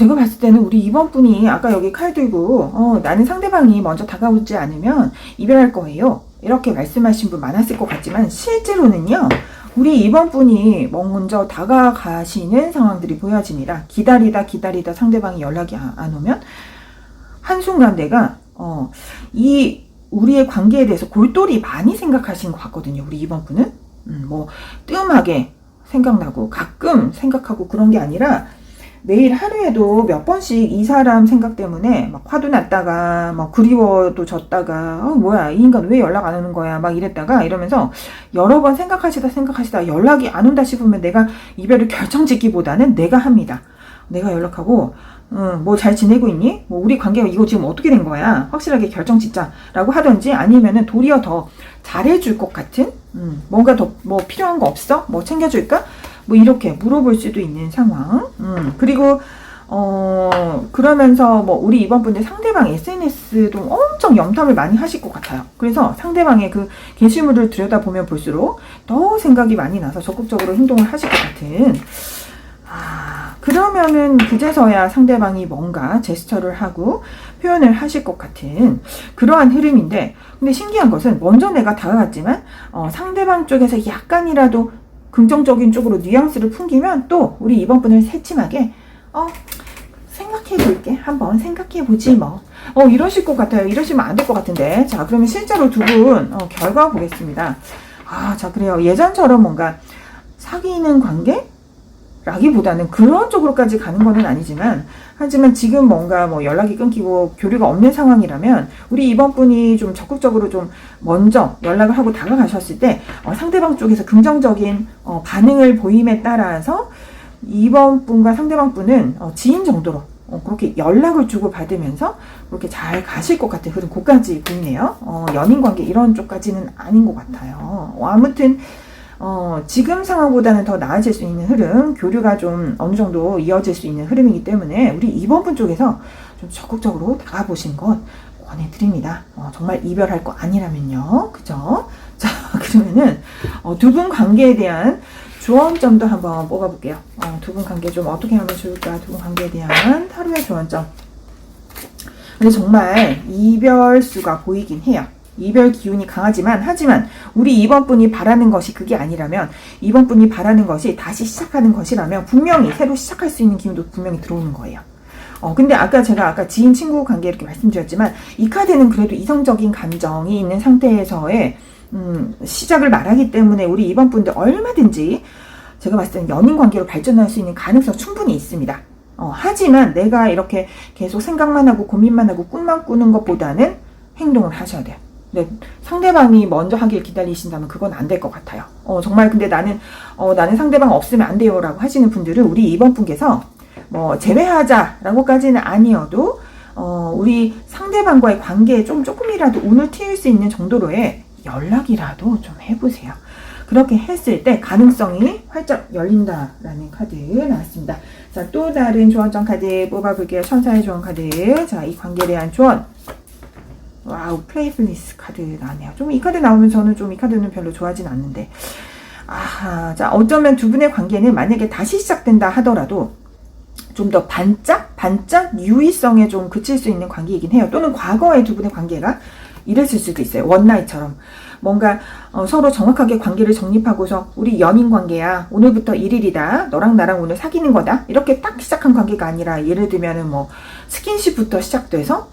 제가 봤을 때는 우리 이번 분이 아까 여기 칼 들고 나는 상대방이 먼저 다가오지 않으면 이별할 거예요, 이렇게 말씀하신 분 많았을 것 같지만, 실제로는요 우리 이번 분이 먼저 다가가시는 상황들이 보여집니다. 기다리다 상대방이 연락이 안 오면 한순간 내가 이 우리의 관계에 대해서 골똘히 많이 생각하신 것 같거든요. 우리 이번 분은 뭐 뜸하게 생각나고 가끔 생각하고 그런 게 아니라 매일 하루에도 몇 번씩 이 사람 생각 때문에 막 화도 났다가 막 그리워도 졌다가 뭐야 이 인간 왜 연락 안 오는 거야 막 이랬다가 이러면서 여러 번 생각하시다 연락이 안 온다 싶으면 내가 이별을 결정짓기보다는 내가 합니다. 내가 연락하고 뭐 잘 지내고 있니? 뭐 우리 관계가 이거 지금 어떻게 된 거야? 확실하게 결정짓자라고 하든지, 아니면은 도리어 더 잘해줄 것 같은 뭔가 더 뭐 필요한 거 없어? 뭐 챙겨줄까? 뭐 이렇게 물어볼 수도 있는 상황. 그리고 그러면서 뭐 우리 이번 분들 상대방 SNS도 엄청 염탐을 많이 하실 것 같아요. 그래서 상대방의 그 게시물을 들여다보면 볼수록 더 생각이 많이 나서 적극적으로 행동을 하실 것 같은, 그러면은 그제서야 상대방이 뭔가 제스처를 하고 표현을 하실 것 같은 그러한 흐름인데, 근데 신기한 것은 먼저 내가 다가갔지만 상대방 쪽에서 약간이라도 긍정적인 쪽으로 뉘앙스를 풍기면 또 우리 이번 분을 새침하게 생각해볼게, 한번 생각해보지 뭐 이러실 것 같아요. 이러시면 안 될 것 같은데. 자, 그러면 실제로 두 분 결과 보겠습니다. 자, 그래요. 예전처럼 뭔가 사귀는 관계? 라기보다는 그런 쪽으로까지 가는 거는 아니지만, 하지만 지금 뭔가 뭐 연락이 끊기고 교류가 없는 상황이라면 우리 이번 분이 좀 적극적으로 좀 먼저 연락을 하고 다가가셨을 때 상대방 쪽에서 긍정적인 반응을 보임에 따라서 이번 분과 상대방 분은 지인 정도로 그렇게 연락을 주고 받으면서 그렇게 잘 가실 것 같은 그런 곳까지 보이네요. 연인 관계 이런 쪽까지는 아닌 것 같아요. 아무튼 지금 상황보다는 더 나아질 수 있는 흐름, 교류가 좀 어느 정도 이어질 수 있는 흐름이기 때문에 우리 이번 분 쪽에서 좀 적극적으로 다가보신 것 권해드립니다. 정말 이별할 거 아니라면요. 그죠? 자, 그러면은 두 분 관계에 대한 조언점도 한번 뽑아볼게요. 두 분 관계 좀 어떻게 하면 좋을까? 두 분 관계에 대한 하루의 조언점. 근데 정말 이별수가 보이긴 해요. 이별 기운이 강하지만, 하지만 우리 이번 분이 바라는 것이 그게 아니라면, 이번 분이 바라는 것이 다시 시작하는 것이라면 분명히 새로 시작할 수 있는 기운도 분명히 들어오는 거예요. 근데 제가 아까 지인 친구 관계 이렇게 말씀드렸지만, 이 카드는 그래도 이성적인 감정이 있는 상태에서의 시작을 말하기 때문에 우리 이번 분들 얼마든지 제가 봤을 때는 연인 관계로 발전할 수 있는 가능성 충분히 있습니다. 하지만 내가 이렇게 계속 생각만 하고 고민만 하고 꿈만 꾸는 것보다는 행동을 하셔야 돼요. 네, 상대방이 먼저 하길 기다리신다면 그건 안 될 것 같아요. 정말 근데 나는 상대방 없으면 안 돼요 라고 하시는 분들은 우리 이번 분께서 뭐 제외하자라고까지는 아니어도 우리 상대방과의 관계에 조금이라도 운을 틔울 수 있는 정도로의 연락이라도 좀 해보세요. 그렇게 했을 때 가능성이 활짝 열린다라는 카드 나왔습니다. 자, 또 다른 조언점 카드 뽑아볼게요. 천사의 조언 카드. 자, 이 관계에 대한 조언. 와우, 플레이플리스 카드 나왔네요. 좀 이 카드 나오면 저는 좀 이 카드는 별로 좋아하진 않는데. 자, 어쩌면 두 분의 관계는 만약에 다시 시작된다 하더라도 좀 더 반짝 유의성에 좀 그칠 수 있는 관계이긴 해요. 또는 과거의 두 분의 관계가 이랬을 수도 있어요. 원나잇처럼. 뭔가 서로 정확하게 관계를 정립하고서 우리 연인 관계야. 오늘부터 1일이다. 너랑 나랑 오늘 사귀는 거다. 이렇게 딱 시작한 관계가 아니라, 예를 들면은 뭐 스킨십부터 시작돼서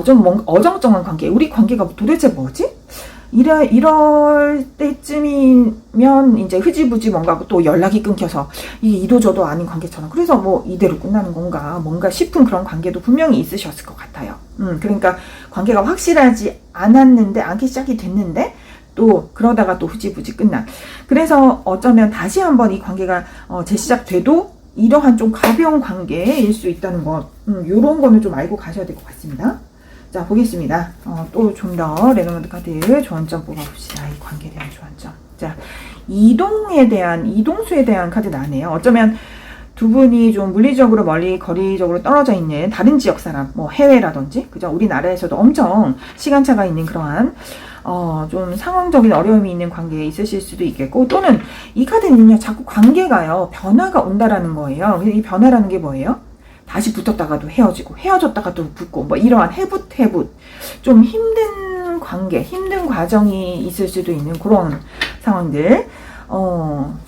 좀 뭔가 어정쩡한 관계. 우리 관계가 도대체 뭐지? 이럴 때쯤이면 이제 흐지부지 뭔가 또 연락이 끊겨서 이게 이도저도 아닌 관계처럼, 그래서 뭐 이대로 끝나는 건가 뭔가 싶은 그런 관계도 분명히 있으셨을 것 같아요. 그러니까 관계가 확실하지 않기 시작이 됐는데 또 그러다가 또 흐지부지 끝난. 그래서 어쩌면 다시 한번 이 관계가 재시작돼도 이러한 좀 가벼운 관계일 수 있다는 것, 요런 거는 좀 알고 가셔야 될 것 같습니다. 자, 보겠습니다. 또 좀 더 레노드 카드 조언점 뽑아봅시다. 이 관계에 대한 조언점. 자, 이동수에 대한 카드 나네요. 어쩌면 두 분이 좀 물리적으로 멀리 거리적으로 떨어져 있는 다른 지역 사람, 뭐 해외라든지, 그죠? 우리나라에서도 엄청 시간차가 있는 그러한 좀 상황적인 어려움이 있는 관계에 있으실 수도 있겠고, 또는 이 카드는요, 자꾸 관계가요, 변화가 온다라는 거예요. 이 변화라는 게 뭐예요? 다시 붙었다가도 헤어지고 헤어졌다가도 붙고 뭐 이러한 해붓 좀 힘든 관계, 힘든 과정이 있을 수도 있는 그런 상황들.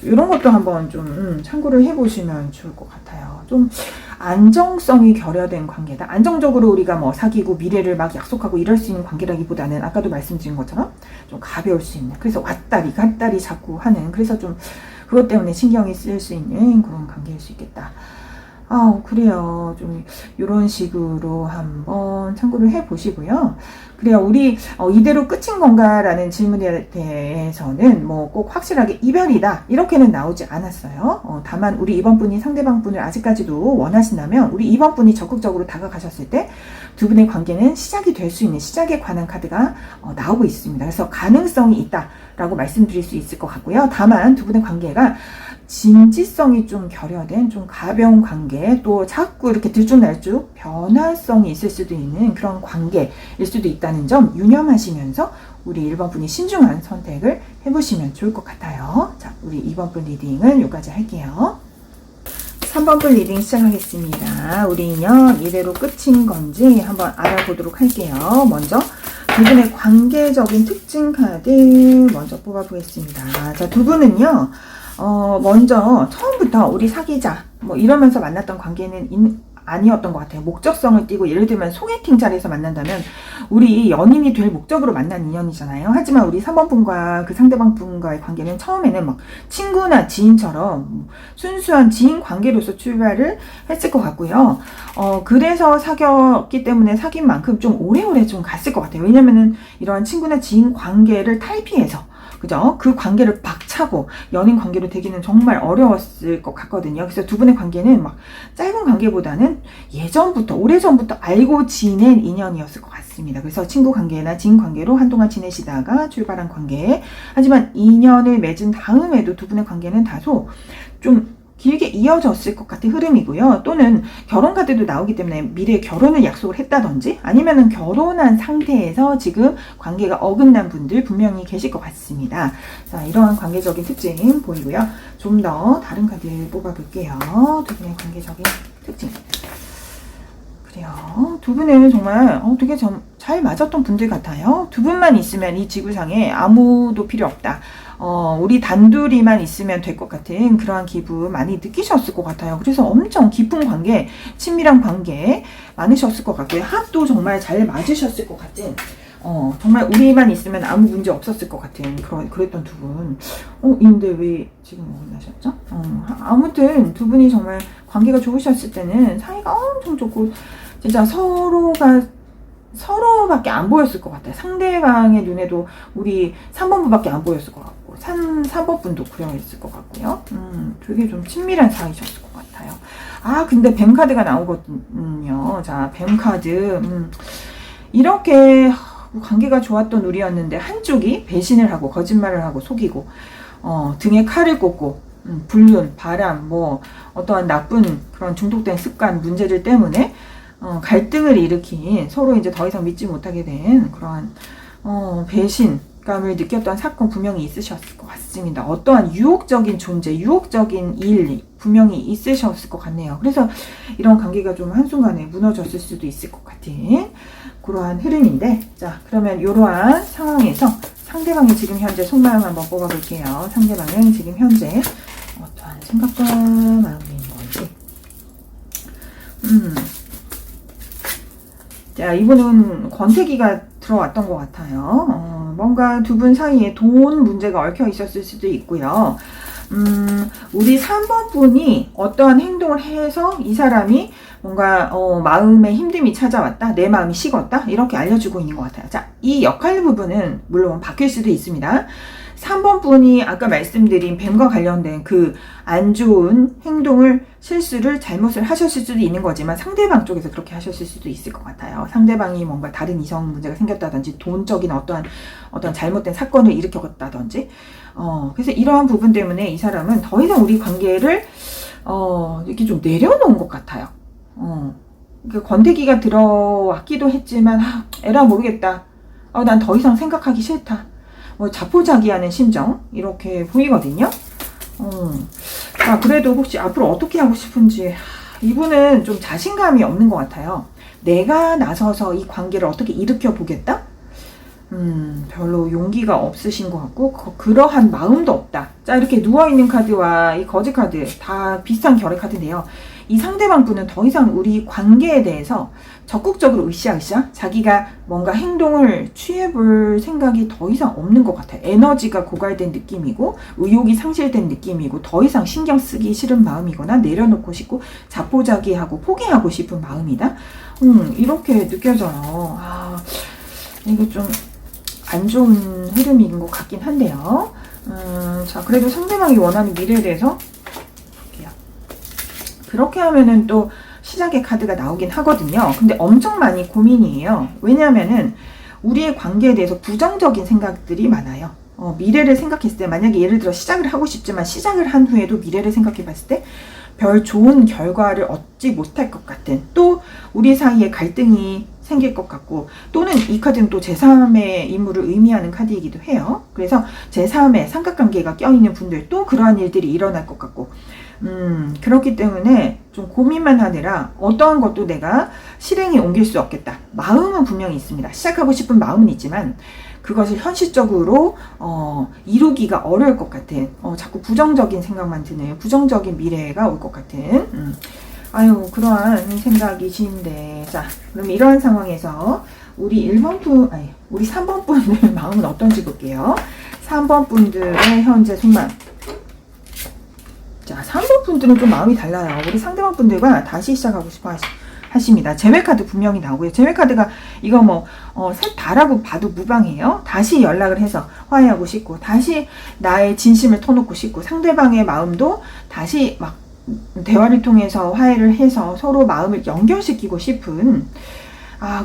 이런 것도 한번 좀 참고를 해보시면 좋을 것 같아요. 좀 안정성이 결여된 관계다. 안정적으로 우리가 뭐 사귀고 미래를 막 약속하고 이럴 수 있는 관계라기보다는 아까도 말씀드린 것처럼 좀 가벼울 수 있는, 그래서 왔다리 갔다리 자꾸 하는, 그래서 좀 그것 때문에 신경이 쓰일 수 있는 그런 관계일 수 있겠다. 그래요. 좀 이런 식으로 한번 참고를 해보시고요. 그래요. 우리 이대로 끝인 건가라는 질문에 대해서는 뭐 꼭 확실하게 이별이다 이렇게는 나오지 않았어요. 다만 우리 이번 분이 상대방 분을 아직까지도 원하신다면 우리 이번 분이 적극적으로 다가가셨을 때 두 분의 관계는 시작이 될 수 있는, 시작에 관한 카드가 나오고 있습니다. 그래서 가능성이 있다라고 말씀드릴 수 있을 것 같고요. 다만 두 분의 관계가 진지성이 좀 결여된 좀 가벼운 관계, 또 자꾸 이렇게 들쭉날쭉 변화성이 있을 수도 있는 그런 관계일 수도 있다는 점 유념하시면서 우리 1번 분이 신중한 선택을 해보시면 좋을 것 같아요. 자, 우리 2번 분 리딩은 여기까지 할게요. 3번 분 리딩 시작하겠습니다. 우리 인연 이대로 끝인 건지 한번 알아보도록 할게요. 먼저 두 분의 관계적인 특징 카드 먼저 뽑아보겠습니다. 자, 두 분은요, 먼저 처음부터 우리 사귀자 뭐 이러면서 만났던 관계는 아니었던 것 같아요. 목적성을 띠고, 예를 들면 소개팅 자리에서 만난다면 우리 연인이 될 목적으로 만난 인연이잖아요. 하지만 우리 3번 분과 그 상대방 분과의 관계는 처음에는 막 친구나 지인처럼 순수한 지인 관계로서 출발을 했을 것 같고요. 그래서 사귀었기 때문에 사귄 만큼 좀 오래오래 좀 갔을 것 같아요. 왜냐면은 이러한 친구나 지인 관계를 탈피해서, 그죠? 그 관계를 박차고 연인 관계로 되기는 정말 어려웠을 것 같거든요. 그래서 두 분의 관계는 막 짧은 관계보다는 예전부터, 오래전부터 알고 지낸 인연이었을 것 같습니다. 그래서 친구 관계나 지인 관계로 한동안 지내시다가 출발한 관계. 하지만 인연을 맺은 다음에도 두 분의 관계는 다소 좀 길게 이어졌을 것 같은 흐름이고요. 또는 결혼 카드도 나오기 때문에 미래 결혼을 약속을 했다든지 아니면은 결혼한 상태에서 지금 관계가 어긋난 분들 분명히 계실 것 같습니다. 자, 이러한 관계적인 특징 보이고요. 좀 더 다른 카드 뽑아볼게요. 두 분의 관계적인 특징. 그래요. 두 분은 정말 되게 잘 맞았던 분들 같아요. 두 분만 있으면 이 지구상에 아무도 필요 없다. 우리 단둘이만 있으면 될 것 같은 그러한 기분 많이 느끼셨을 것 같아요. 그래서 엄청 깊은 관계, 친밀한 관계 많으셨을 것 같고요. 합도 정말 잘 맞으셨을 것 같은, 정말 우리만 있으면 아무 문제 없었을 것 같은 그랬던 두 분. 근데 왜 지금 만나셨죠? 아무튼 두 분이 정말 관계가 좋으셨을 때는 사이가 엄청 좋고 진짜 서로밖에 안 보였을 것 같아요. 상대방의 눈에도 우리 3번 분밖에 안 보였을 것 같고 3번 분도 그려 있을 것 같고요. 되게 좀 친밀한 사이셨을 것 같아요. 근데 뱀 카드가 나오거든요. 자, 뱀 카드. 이렇게 관계가 좋았던 우리였는데 한쪽이 배신을 하고 거짓말을 하고 속이고 등에 칼을 꽂고 불륜, 바람, 뭐 어떠한 나쁜 그런 중독된 습관, 문제들 때문에 갈등을 일으킨, 서로 이제 더 이상 믿지 못하게 된 그러한 배신감을 느꼈던 사건 분명히 있으셨을 것 같습니다. 어떠한 유혹적인 존재, 유혹적인 일 분명히 있으셨을 것 같네요. 그래서 이런 관계가 좀 한순간에 무너졌을 수도 있을 것 같은 그러한 흐름인데, 자, 그러면 이러한 상황에서 상대방이 지금 현재 속마음 한번 뽑아볼게요. 상대방은 지금 현재 어떠한 생각과 마음인 건지. 자, 이분은 권태기가 들어왔던 것 같아요. 뭔가 두 분 사이에 돈 문제가 얽혀 있었을 수도 있고요. 우리 3번 분이 어떠한 행동을 해서 이 사람이 뭔가 마음에 힘듦이 찾아왔다, 내 마음이 식었다, 이렇게 알려주고 있는 것 같아요. 자, 이 역할 부분은 물론 바뀔 수도 있습니다. 3번 분이 아까 말씀드린 뱀과 관련된 그 안 좋은 행동을, 실수를, 잘못을 하셨을 수도 있는 거지만 상대방 쪽에서 그렇게 하셨을 수도 있을 것 같아요. 상대방이 뭔가 다른 이성 문제가 생겼다든지 돈적인 어떤 잘못된 사건을 일으켰다든지 그래서 이러한 부분 때문에 이 사람은 더 이상 우리 관계를 이렇게 좀 내려놓은 것 같아요. 그 권태기가 들어왔기도 했지만 에라 모르겠다. 난 더 이상 생각하기 싫다. 자포자기하는 심정 이렇게 보이거든요. 그래도 혹시 앞으로 어떻게 하고 싶은지 이분은 좀 자신감이 없는 것 같아요. 내가 나서서 이 관계를 어떻게 일으켜 보겠다? 별로 용기가 없으신 것 같고 그러한 마음도 없다. 자, 이렇게 누워있는 카드와 이 거지 카드 다 비슷한 결의 카드인데요. 이 상대방 분은 더 이상 우리 관계에 대해서 적극적으로 으쌰으쌰 자기가 뭔가 행동을 취해볼 생각이 더 이상 없는 것 같아요. 에너지가 고갈된 느낌이고 의욕이 상실된 느낌이고 더 이상 신경 쓰기 싫은 마음이거나 내려놓고 싶고 자포자기하고 포기하고 싶은 마음이다. 이렇게 느껴져요. 이게 좀 안 좋은 흐름인 것 같긴 한데요. 자, 그래도 상대방이 원하는 미래에 대해서 볼게요. 그렇게 하면은 또 시작의 카드가 나오긴 하거든요. 근데 엄청 많이 고민이에요. 왜냐면은 우리의 관계에 대해서 부정적인 생각들이 많아요. 미래를 생각했을 때 만약에 예를 들어 시작을 하고 싶지만 시작을 한 후에도 미래를 생각해 봤을 때 별 좋은 결과를 얻지 못할 것 같은, 또 우리 사이에 갈등이 생길 것 같고, 또는 이 카드는 또 제3의 인물을 의미하는 카드이기도 해요. 그래서 제3의 삼각관계가 껴있는 분들도 그러한 일들이 일어날 것 같고, 그렇기 때문에 좀 고민만 하느라 어떠한 것도 내가 실행에 옮길 수 없겠다. 마음은 분명히 있습니다. 시작하고 싶은 마음은 있지만 그것을 현실적으로 이루기가 어려울 것 같은, 자꾸 부정적인 생각만 드는, 부정적인 미래가 올 것 같은, 그러한 생각이 드는데, 자, 그럼 이러한 상황에서 우리 3번 분들 마음은 어떤지 볼게요. 3번 분들의 현재 속마음. 자, 3번 분들은 좀 마음이 달라요. 우리 상대방 분들과 다시 시작하고 싶어 하십니다. 재회 카드 분명히 나오고요. 재회 카드가 이거 셋 다라고 봐도 무방해요. 다시 연락을 해서 화해하고 싶고, 다시 나의 진심을 터놓고 싶고, 상대방의 마음도 다시 막 대화를 통해서 화해를 해서 서로 마음을 연결시키고 싶은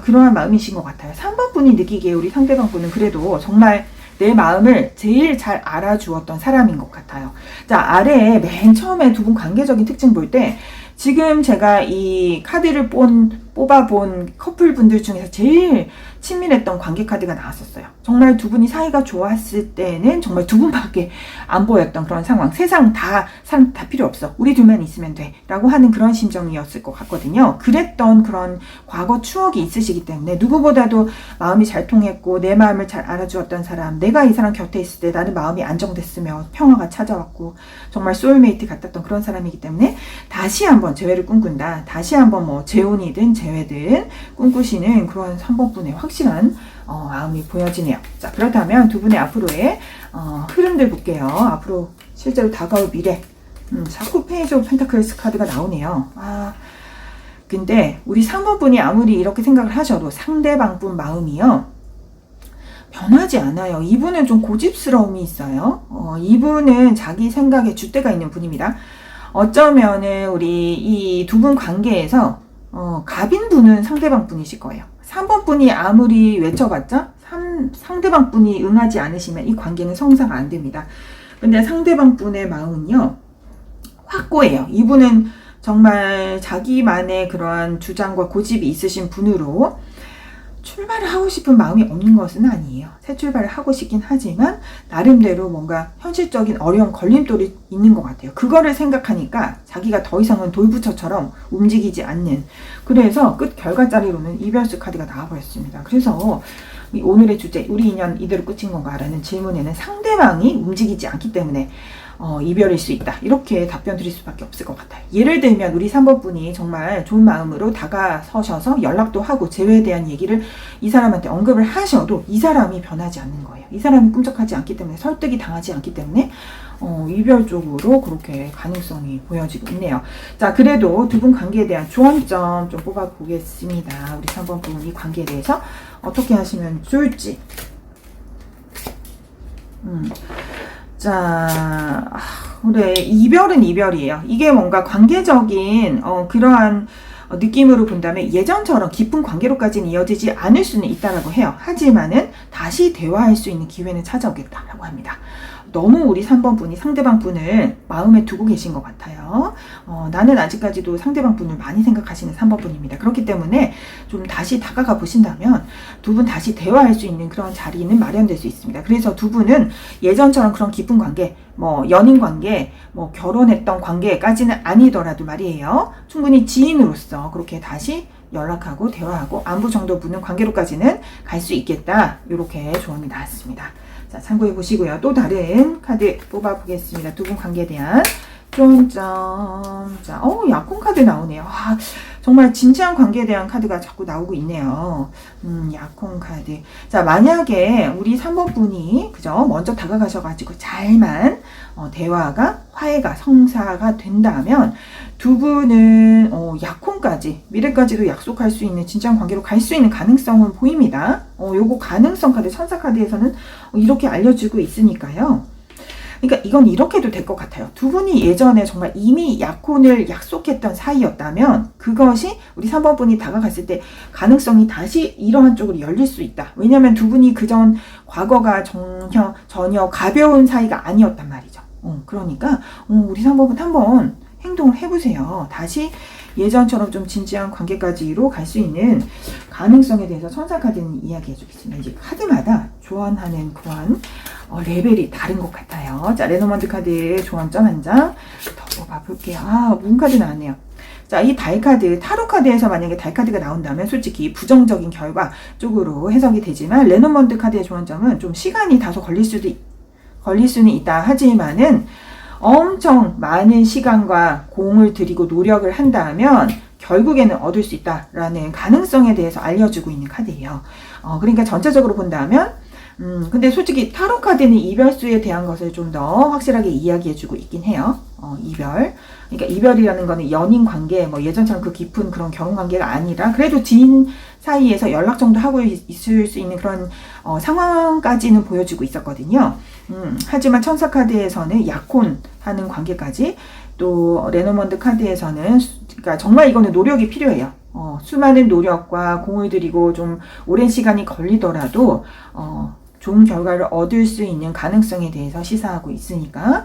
그러한 마음이신 것 같아요. 3번 분이 느끼기에 우리 상대방 분은 그래도 정말 내 마음을 제일 잘 알아주었던 사람인 것 같아요. 자, 아래에 맨 처음에 두 분 관계적인 특징 볼 때 지금 제가 이 카드를 뽑아본 커플분들 중에서 제일 친밀했던 관계 카드가 나왔었어요. 정말 두 분이 사이가 좋았을 때는 정말 두 분밖에 안 보였던 그런 상황. 세상 사람 다 필요 없어. 우리 둘만 있으면 돼. 라고 하는 그런 심정이었을 것 같거든요. 그랬던 그런 과거 추억이 있으시기 때문에 누구보다도 마음이 잘 통했고 내 마음을 잘 알아주었던 사람, 내가 이 사람 곁에 있을 때 나는 마음이 안정됐으며 평화가 찾아왔고 정말 소울메이트 같았던 그런 사람이기 때문에 다시 한번 재회를 꿈꾼다. 다시 한번 재혼이든 재회든 꿈꾸시는 그런 3번분의 확실한 마음이 보여지네요. 자, 그렇다면 두 분의 앞으로의 흐름들 볼게요. 앞으로 실제로 다가올 미래. 자꾸 페이지 오브 펜타클스 카드가 나오네요. 근데 우리 3번분이 아무리 이렇게 생각을 하셔도 상대방분 마음이요, 변하지 않아요. 이분은 좀 고집스러움이 있어요. 이분은 자기 생각에 줏대가 있는 분입니다. 어쩌면은 우리 이 두 분 관계에서 갑인 분은 상대방 분이실 거예요. 3번 분이 아무리 외쳐봤자 상대방 분이 응하지 않으시면 이 관계는 성사가 안 됩니다. 근데 상대방 분의 마음은요, 확고해요. 이분은 정말 자기만의 그러한 주장과 고집이 있으신 분으로 출발을 하고 싶은 마음이 없는 것은 아니에요. 새 출발을 하고 싶긴 하지만 나름대로 뭔가 현실적인 어려운 걸림돌이 있는 것 같아요. 그거를 생각하니까 자기가 더 이상은 돌부처처럼 움직이지 않는, 그래서 끝 결과자리로는 이별수 카드가 나와버렸습니다. 그래서 오늘의 주제, 우리 인연 이대로 끝인 건가? 라는 질문에는 상대방이 움직이지 않기 때문에 이별일 수 있다. 이렇게 답변 드릴 수밖에 없을 것 같아요. 예를 들면 우리 3번 분이 정말 좋은 마음으로 다가서셔서 연락도 하고 재회에 대한 얘기를 이 사람한테 언급을 하셔도 이 사람이 변하지 않는 거예요. 이 사람이 꿈쩍하지 않기 때문에, 설득이 당하지 않기 때문에 이별 쪽으로 그렇게 가능성이 보여지고 있네요. 자, 그래도 두 분 관계에 대한 조언점 좀 뽑아보겠습니다. 우리 3번 분 이 관계에 대해서 어떻게 하시면 좋을지. 자, 그래, 이별은 이별이에요. 이게 뭔가 관계적인 그러한 느낌으로 본다면 예전처럼 깊은 관계로까지는 이어지지 않을 수는 있다라고 해요. 하지만은 다시 대화할 수 있는 기회는 찾아오겠다라고 합니다. 너무 우리 3번 분이 상대방 분을 마음에 두고 계신 것 같아요. 나는 아직까지도 상대방 분을 많이 생각하시는 3번 분입니다. 그렇기 때문에 좀 다시 다가가 보신다면 두 분 다시 대화할 수 있는 그런 자리는 마련될 수 있습니다. 그래서 두 분은 예전처럼 그런 깊은 관계, 뭐 연인 관계, 뭐 결혼했던 관계까지는 아니더라도 말이에요. 충분히 지인으로서 그렇게 다시 연락하고 대화하고 안부 정도 묻는 관계로까지는 갈 수 있겠다. 이렇게 조언이 나왔습니다. 자, 참고해 보시고요. 또 다른 카드 뽑아 보겠습니다. 두 분 관계에 대한 조언점. 자, 약혼 카드 나오네요. 정말 진지한 관계에 대한 카드가 자꾸 나오고 있네요. 약혼 카드. 자, 만약에 우리 3번 분이 그죠? 먼저 다가가셔가지고 잘만 대화가 화해가 성사가 된다면 두 분은 약혼까지 미래까지도 약속할 수 있는 진지한 관계로 갈 수 있는 가능성은 보입니다. 요거 가능성 카드 천사 카드에서는 이렇게 알려주고 있으니까요. 그러니까 이건 이렇게도 될 것 같아요. 두 분이 예전에 정말 이미 약혼을 약속했던 사이였다면 그것이 우리 3번 분이 다가갔을 때 가능성이 다시 이러한 쪽으로 열릴 수 있다. 왜냐하면 두 분이 그전 과거가 전혀 가벼운 사이가 아니었단 말이죠. 그러니까 우리 3번 분 한번 행동을 해보세요. 다시 예전처럼 좀 진지한 관계까지로 갈 수 있는 가능성에 대해서 천사 카드는 이야기해 주겠습니다. 이제 카드마다 조언하는 그런 레벨이 다른 것 같아요. 자, 레노먼드 카드 조언점 한 장 더 뽑아볼게요. 문 카드 나왔네요. 자, 이 달 카드, 타로 카드에서 만약에 달 카드가 나온다면 솔직히 부정적인 결과 쪽으로 해석이 되지만 레노먼드 카드의 조언점은 좀 시간이 다소 걸릴 수는 있다 하지만은 엄청 많은 시간과 공을 들이고 노력을 한다면 결국에는 얻을 수 있다라는 가능성에 대해서 알려주고 있는 카드예요. 그러니까 전체적으로 본다면 근데 솔직히 타로 카드는 이별수에 대한 것을 좀 더 확실하게 이야기해주고 있긴 해요. 이별. 그러니까 이별이라는 거는 연인 관계, 뭐 예전처럼 그 깊은 그런 결혼 관계가 아니라 그래도 지인 사이에서 연락 정도 하고 있을 수 있는 그런 상황까지는 보여주고 있었거든요. 하지만 천사 카드에서는 약혼하는 관계까지 또 레노먼드 카드에서는 그러니까 정말 이거는 노력이 필요해요. 수많은 노력과 공을 들이고 좀 오랜 시간이 걸리더라도 좋은 결과를 얻을 수 있는 가능성에 대해서 시사하고 있으니까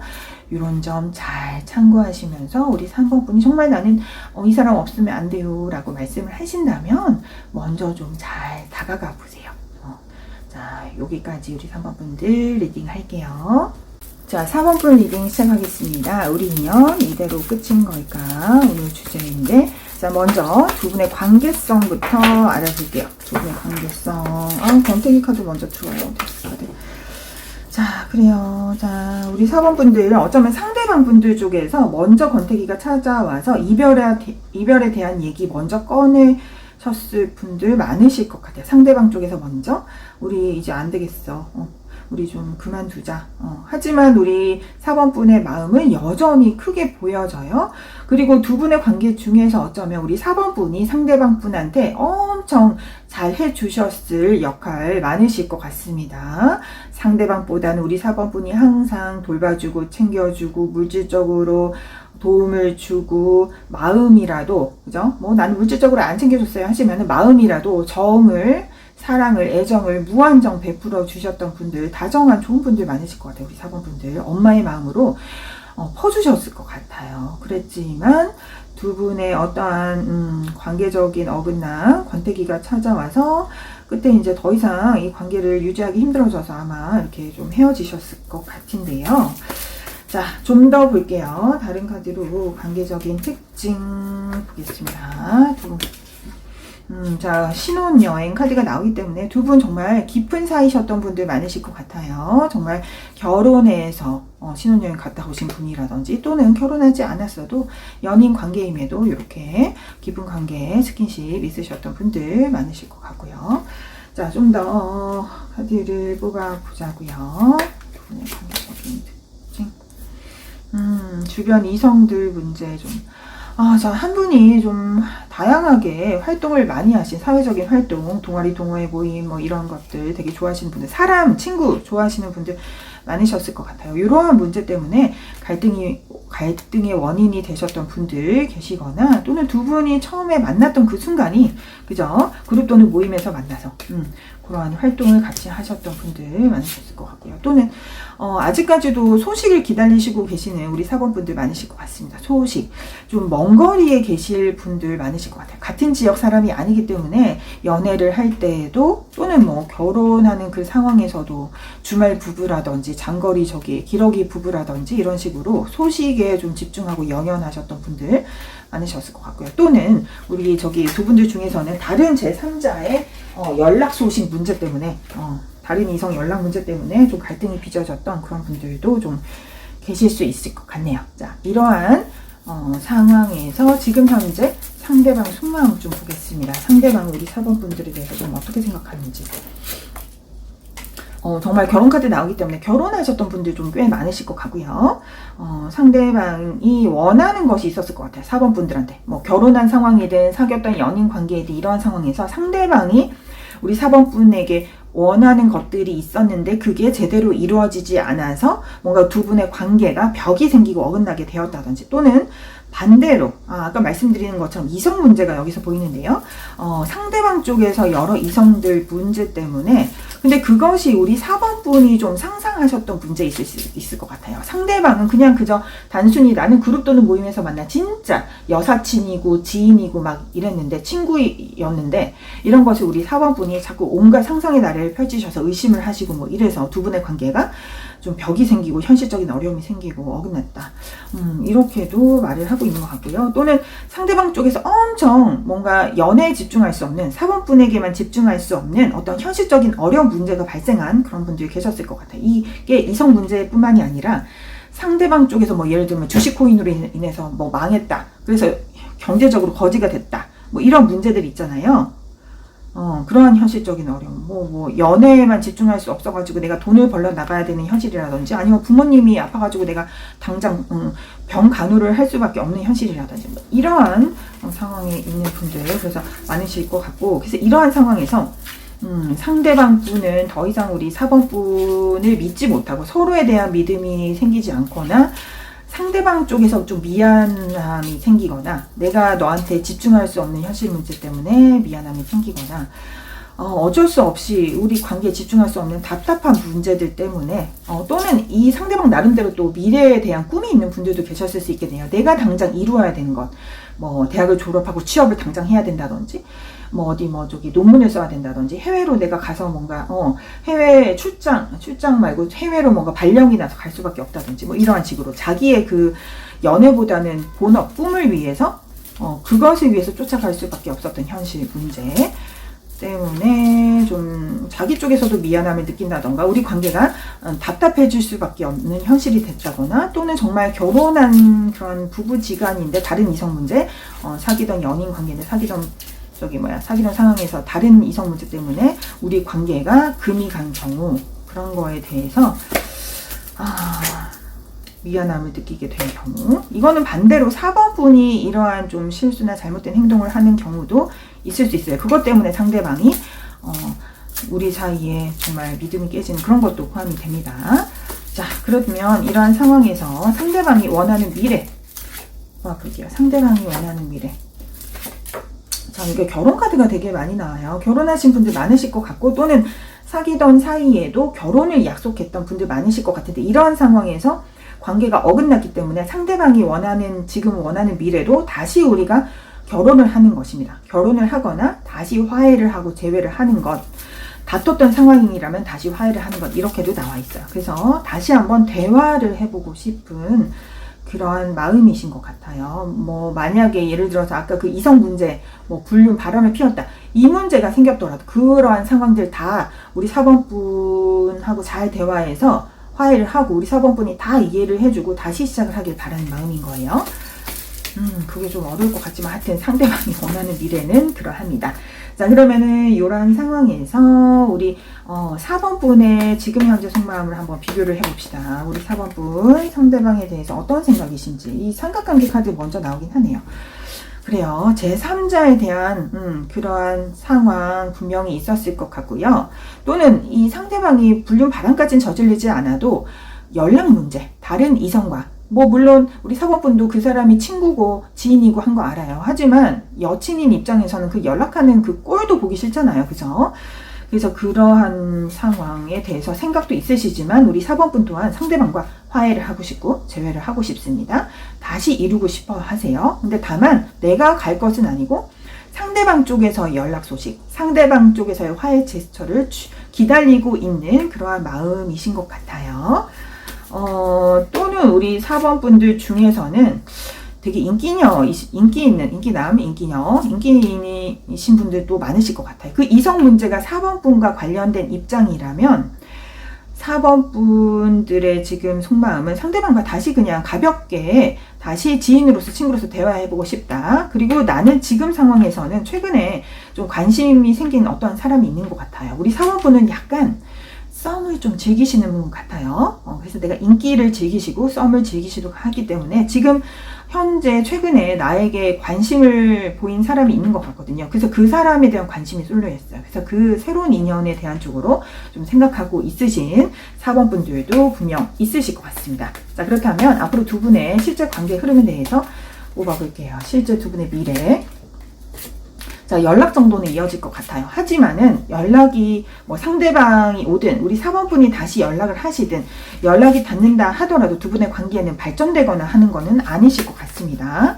이런 점 잘 참고하시면서 우리 3번 분이 정말 나는 이 사람 없으면 안 돼요 라고 말씀을 하신다면 먼저 좀 잘 다가가 보세요. 자, 여기까지 우리 3번 분들 리딩 할게요. 자, 4번 분 리딩 시작하겠습니다. 우리 인연 이대로 끝인 걸까? 오늘 주제인데 자, 먼저 두 분의 관계성부터 알아볼게요. 두 분의 관계성. 권태기 카드 먼저 들어요. 자, 그래요. 자, 우리 4번 분들 어쩌면 상대방 분들 쪽에서 먼저 권태기가 찾아와서 이별에 대한 얘기 먼저 꺼내셨을 분들 많으실 것 같아요. 상대방 쪽에서 먼저 우리 이제 안 되겠어. 우리 좀 그만두자. 하지만 우리 4번 분의 마음은 여전히 크게 보여져요. 그리고 두 분의 관계 중에서 어쩌면 우리 4번 분이 상대방 분한테 엄청 잘 해주셨을 역할 많으실 것 같습니다. 상대방보다는 우리 4번 분이 항상 돌봐주고 챙겨주고 물질적으로 도움을 주고 마음이라도 그죠? 뭐 나는 물질적으로 안 챙겨줬어요 하시면 마음이라도 정을 사랑을, 애정을 무한정 베풀어 주셨던 분들, 다정한 좋은 분들 많으실 것 같아요. 우리 4번 분들. 엄마의 마음으로 퍼주셨을 것 같아요. 그랬지만 두 분의 어떠한 관계적인 어긋남, 권태기가 찾아와서 그때 이제 더 이상 이 관계를 유지하기 힘들어져서 아마 이렇게 좀 헤어지셨을 것 같은데요. 자, 좀 더 볼게요. 다른 카드로 관계적인 특징 보겠습니다. 자, 신혼여행 카드가 나오기 때문에 두 분 정말 깊은 사이셨던 분들 많으실 것 같아요. 정말 결혼해서 신혼여행 갔다 오신 분이라든지 또는 결혼하지 않았어도 연인 관계임에도 이렇게 깊은 관계, 스킨십 있으셨던 분들 많으실 것 같고요. 자, 좀 더 카드를 뽑아보자고요. 두 분의 관계적인 특징. 주변 이성들 문제 좀 자, 한 분이 좀 다양하게 활동을 많이 하신 사회적인 활동, 동아리, 동호회 모임 뭐 이런 것들 되게 좋아하시는 분들, 사람, 친구 좋아하시는 분들 많으셨을 것 같아요. 이러한 문제 때문에 갈등의 원인이 되셨던 분들 계시거나 또는 두 분이 처음에 만났던 그 순간이 그죠? 그룹 또는 모임에서 만나서 그러한 활동을 같이 하셨던 분들 많으셨을 것 같고요. 또는 아직까지도 소식을 기다리시고 계시는 우리 4번 분들 많으실 것 같습니다. 소식. 좀 먼 거리에 계실 분들 많으실 것 같아요. 같은 지역 사람이 아니기 때문에 연애를 할 때에도 또는 뭐 결혼하는 그 상황에서도 주말 부부라든지 장거리 기러기 부부라든지 이런 식으로 소식에 좀 집중하고 연연하셨던 분들 많으셨을 것 같고요. 또는 우리 두 분들 중에서는 다른 제3자의 연락 소식 문제 때문에 다른 이성 연락 문제 때문에 좀 갈등이 빚어졌던 그런 분들도 좀 계실 수 있을 것 같네요. 자, 이러한 상황에서 지금 현재 상대방 속마음 좀 보겠습니다. 상대방 우리 4번 분들에 대해서 좀 어떻게 생각하는지. 정말 결혼 카드 나오기 때문에 결혼하셨던 분들 좀 꽤 많으실 것 같고요. 상대방이 원하는 것이 있었을 것 같아요. 4번 분들한테. 뭐 결혼한 상황이든 사귀었던 연인 관계이든 이러한 상황에서 상대방이 우리 4번 분에게 원하는 것들이 있었는데 그게 제대로 이루어지지 않아서 뭔가 두 분의 관계가 벽이 생기고 어긋나게 되었다든지, 또는 반대로 아까 말씀드리는 것처럼 이성 문제가 여기서 보이는데요. 상대방 쪽에서 여러 이성들 문제 때문에, 근데 그것이 우리 4번 분이 좀 상상하셨던 문제 있을 것 같아요. 상대방은 그냥 그저 단순히 나는 그룹 또는 모임에서 만나 진짜 여사친이고 지인이고 막 이랬는데, 친구였는데, 이런 것을 우리 4번 분이 자꾸 온갖 상상의 나래를 펼치셔서 의심을 하시고 뭐 이래서 두 분의 관계가 좀 벽이 생기고 현실적인 어려움이 생기고 어긋났다. 이렇게도 말을 하고 있는 것 같고요. 또는 상대방 쪽에서 엄청 뭔가 연애에 집중할 수 없는, 4번 분에게만 집중할 수 없는 어떤 현실적인 어려운 문제가 발생한 그런 분들이 계셨을 것 같아요. 이게 이성 문제뿐만이 아니라 상대방 쪽에서 뭐 예를 들면 주식 코인으로 인해서 뭐 망했다. 그래서 경제적으로 거지가 됐다. 뭐 이런 문제들이 있잖아요. 그러한 현실적인 어려움, 뭐 연애에만 집중할 수 없어가지고 내가 돈을 벌러 나가야 되는 현실이라든지, 아니면 부모님이 아파가지고 내가 당장 병 간호를 할 수밖에 없는 현실이라든지, 뭐 이러한 상황에 있는 분들 그래서 많으실 것 같고, 그래서 이러한 상황에서 상대방 분은 더 이상 우리 4번 분을 믿지 못하고 서로에 대한 믿음이 생기지 않거나, 상대방 쪽에서 좀 미안함이 생기거나, 내가 너한테 집중할 수 없는 현실 문제 때문에 미안함이 생기거나, 어쩔 수 없이 우리 관계에 집중할 수 없는 답답한 문제들 때문에, 또는 이 상대방 나름대로 또 미래에 대한 꿈이 있는 분들도 계셨을 수 있겠네요. 내가 당장 이루어야 되는 것, 뭐 대학을 졸업하고 취업을 당장 해야 된다든지, 뭐 어디 논문을 써야 된다든지, 해외로 내가 가서 뭔가 해외 출장 말고 해외로 뭔가 발령이 나서 갈 수밖에 없다든지, 뭐 이러한 식으로 자기의 그 연애보다는 본업 꿈을 위해서 그것을 위해서 쫓아갈 수밖에 없었던 현실 문제 때문에 좀 자기 쪽에서도 미안함을 느낀다던가, 우리 관계가 답답해질 수밖에 없는 현실이 됐다거나, 또는 정말 결혼한 그런 부부지간인데 다른 이성 문제, 사귀던 연인 관계인데 사귀던 상황에서 다른 이성 문제 때문에 우리 관계가 금이 간 경우, 그런 거에 대해서 미안함을 느끼게 된 경우, 이거는 반대로 4번 분이 이러한 좀 실수나 잘못된 행동을 하는 경우도 있을 수 있어요. 그것 때문에 상대방이 우리 사이에 정말 믿음이 깨지는 그런 것도 포함이 됩니다. 자, 그러면 이러한 상황에서 상대방이 원하는 미래 볼게요. 상대방이 원하는 미래. 자, 이게 결혼 카드가 되게 많이 나와요. 결혼하신 분들 많으실 것 같고, 또는 사귀던 사이에도 결혼을 약속했던 분들 많으실 것 같은데, 이런 상황에서 관계가 어긋났기 때문에 상대방이 지금 원하는 미래로 다시 우리가 결혼을 하는 것입니다. 결혼을 하거나 다시 화해를 하고 재회를 하는 것, 다퉜던 상황이라면 다시 화해를 하는 것, 이렇게도 나와 있어요. 그래서 다시 한번 대화를 해보고 싶은 그러한 마음이신 것 같아요. 뭐 만약에 예를 들어서 아까 그 이성 문제, 뭐 불륜 바람을 피웠다, 이 문제가 생겼더라도 그러한 상황들 다 우리 4번 분하고 잘 대화해서 화해를 하고 우리 4번 분이 다 이해를 해주고 다시 시작을 하길 바라는 마음인 거예요. 그게 좀 어려울 것 같지만 하여튼 상대방이 원하는 미래는 그러합니다. 자, 그러면은 이런 상황에서 우리 4번 분의 지금 현재 속마음을 한번 비교를 해봅시다. 우리 4번 분 상대방에 대해서 어떤 생각이신지. 이 삼각관계 카드 먼저 나오긴 하네요. 그래요. 제3자에 대한 그러한 상황 분명히 있었을 것 같고요. 또는 이 상대방이 불륜 바람까지는 저질리지 않아도 연락 문제, 다른 이성과, 뭐 물론 우리 4번 분도 그 사람이 친구고 지인이고 한 거 알아요. 하지만 여친인 입장에서는 그 연락하는 그 꼴도 보기 싫잖아요. 그죠? 그래서 그러한 상황에 대해서 생각도 있으시지만 우리 4번분 또한 상대방과 화해를 하고 싶고 재회를 하고 싶습니다. 다시 이루고 싶어 하세요. 근데 다만 내가 갈 것은 아니고 상대방 쪽에서 연락 소식, 상대방 쪽에서의 화해 제스처를 기다리고 있는 그러한 마음이신 것 같아요. 또는 우리 4번 분들 중에서는 되게 인기인이신 분들도 많으실 것 같아요. 그 이성 문제가 4번 분과 관련된 입장이라면 4번 분들의 지금 속마음은 상대방과 다시 그냥 가볍게 다시 지인으로서 친구로서 대화해보고 싶다. 그리고 나는 지금 상황에서는 최근에 좀 관심이 생긴 어떠한 사람이 있는 것 같아요. 우리 4번 분은 약간 썸을 좀 즐기시는 분 같아요. 그래서 내가 인기를 즐기시고 썸을 즐기시고 하기 때문에 지금 현재 최근에 나에게 관심을 보인 사람이 있는 것 같거든요. 그래서 그 사람에 대한 관심이 쏠려 있어요. 그래서 그 새로운 인연에 대한 쪽으로 좀 생각하고 있으신 4번 분들도 분명 있으실 것 같습니다. 자, 그렇다면 앞으로 두 분의 실제 관계 흐름에 대해서 뽑아볼게요. 실제 두 분의 미래. 자, 연락 정도는 이어질 것 같아요. 하지만은 연락이 뭐 상대방이 오든 우리 4번 분이 다시 연락을 하시든 연락이 닿는다 하더라도 두 분의 관계는 발전되거나 하는 거는 아니실 것 같습니다.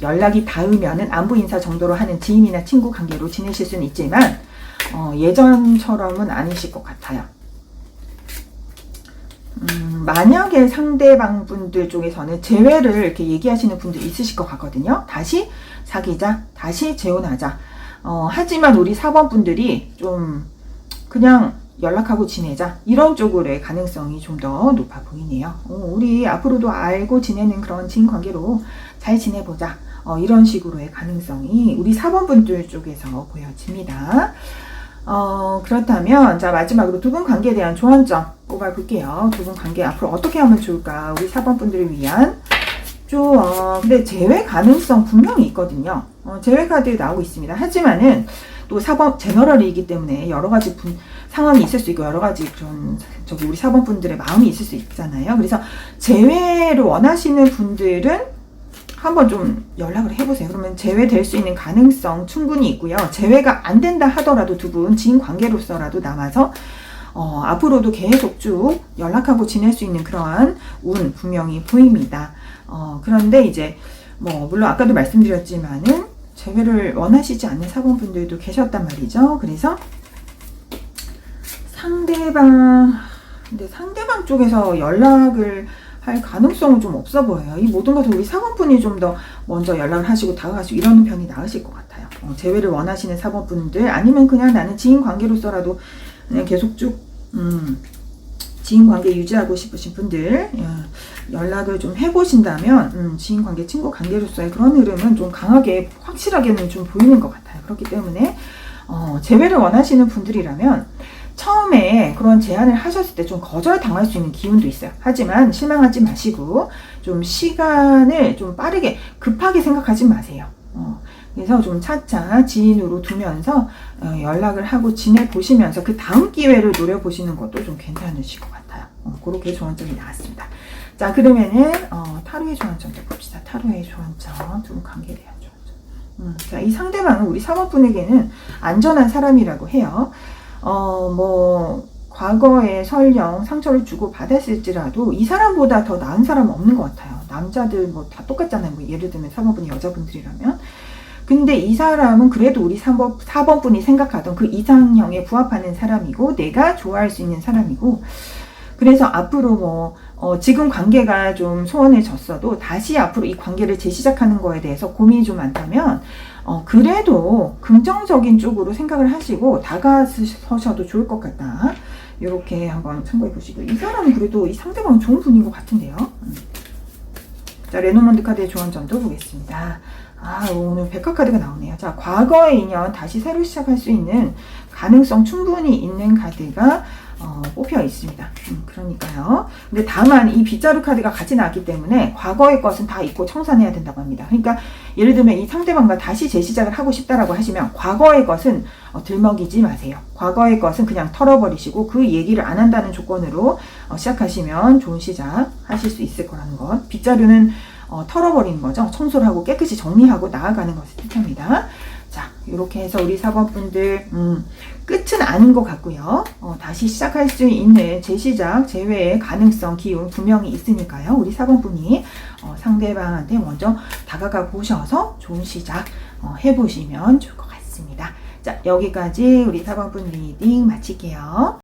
연락이 닿으면은 안부 인사 정도로 하는 지인이나 친구 관계로 지내실 수는 있지만 예전처럼은 아니실 것 같아요. 만약에 상대방 분들 쪽에서는 재회를 이렇게 얘기하시는 분들이 있으실 것 같거든요. 다시 사귀자, 다시 재혼하자. 하지만 우리 4번 분들이 좀 그냥 연락하고 지내자. 이런 쪽으로의 가능성이 좀 더 높아 보이네요. 우리 앞으로도 알고 지내는 그런 지인 관계로 잘 지내보자. 이런 식으로의 가능성이 우리 4번 분들 쪽에서 보여집니다. 그렇다면 자 마지막으로 두 분 관계에 대한 조언점 뽑아볼게요. 두 분 관계 앞으로 어떻게 하면 좋을까? 우리 4번 분들을 위한 근데 재회 가능성 분명히 있거든요. 재회 카드 나오고 있습니다. 하지만은 또 4번 제너럴이기 때문에 여러 가지 상황이 있을 수 있고 여러 가지 우리 4번 분들의 마음이 있을 수 있잖아요. 그래서 재회를 원하시는 분들은 한번 좀 연락을 해보세요. 그러면 재회될 수 있는 가능성 충분히 있고요. 재회가 안 된다 하더라도 두 분 지인 관계로서라도 남아서 앞으로도 계속 쭉 연락하고 지낼 수 있는 그러한 운 분명히 보입니다. 그런데 이제 물론 아까도 말씀드렸지만은 재회를 원하시지 않는 4번 분들도 계셨단 말이죠. 그래서 근데 상대방 쪽에서 연락을 할 가능성은 좀 없어 보여요. 이 모든 것을 우리 4번 분이 좀 더 먼저 연락을 하시고 다가가시고 이러는 편이 나으실 것 같아요. 재회를 원하시는 4번 분들 아니면 그냥 나는 지인 관계로서라도 그냥 계속 쭉 지인 관계 유지하고 싶으신 분들 연락을 좀 해보신다면 지인 관계, 친구 관계로서의 그런 흐름은 좀 강하게 확실하게는 좀 보이는 것 같아요. 그렇기 때문에 재회를 원하시는 분들이라면 처음에 그런 제안을 하셨을 때 좀 거절당할 수 있는 기운도 있어요. 하지만 실망하지 마시고 좀 시간을 좀 빠르게 급하게 생각하지 마세요. 그래서 좀 차차 지인으로 두면서 연락을 하고 지내보시면서 그 다음 기회를 노려보시는 것도 좀 괜찮으실 것 같아요. 그렇게 조언점이 나왔습니다. 자, 그러면은 타로의 조언점도 봅시다. 타로의 조언점, 두 분 관계에 대한 조언점. 자, 이 상대방은 우리 4번 분에게는 안전한 사람이라고 해요. 과거에 설령 상처를 주고 받았을지라도 이 사람보다 더 나은 사람은 없는 것 같아요. 남자들 다 똑같잖아요. 예를 들면 3번 분이 여자분들이라면. 근데 이 사람은 그래도 우리 4번 분이 생각하던 그 이상형에 부합하는 사람이고 내가 좋아할 수 있는 사람이고 그래서 앞으로 지금 관계가 좀 소원해졌어도 다시 앞으로 이 관계를 재시작하는 거에 대해서 고민이 좀 많다면 그래도 긍정적인 쪽으로 생각을 하시고 다가서셔도 좋을 것 같다. 이렇게 한번 참고해 보시고 이 사람은 그래도 이 상대방은 좋은 분인 것 같은데요. 자, 레노먼드 카드의 조언점도 보겠습니다. 오늘 백화 카드가 나오네요. 자, 과거의 인연 다시 새로 시작할 수 있는 가능성 충분히 있는 카드가 뽑혀 있습니다. 그러니까요. 근데 다만 이 빗자루 카드가 같이 나왔기 때문에 과거의 것은 다 잊고 청산해야 된다고 합니다. 그러니까 예를 들면 이 상대방과 다시 재시작을 하고 싶다라고 하시면 과거의 것은 들먹이지 마세요. 과거의 것은 그냥 털어버리시고 그 얘기를 안 한다는 조건으로 시작하시면 좋은 시작 하실 수 있을 거라는 것. 빗자루는 털어버리는 거죠. 청소를 하고 깨끗이 정리하고 나아가는 것을 뜻합니다. 자, 이렇게 해서 우리 4번분들 끝은 아닌 것 같고요. 다시 시작할 수 있는 재시작, 재회의 가능성, 기운 분명히 있으니까요. 우리 4번분이 상대방한테 먼저 다가가 보셔서 좋은 시작 해보시면 좋을 것 같습니다. 자, 여기까지 우리 4번분 리딩 마칠게요.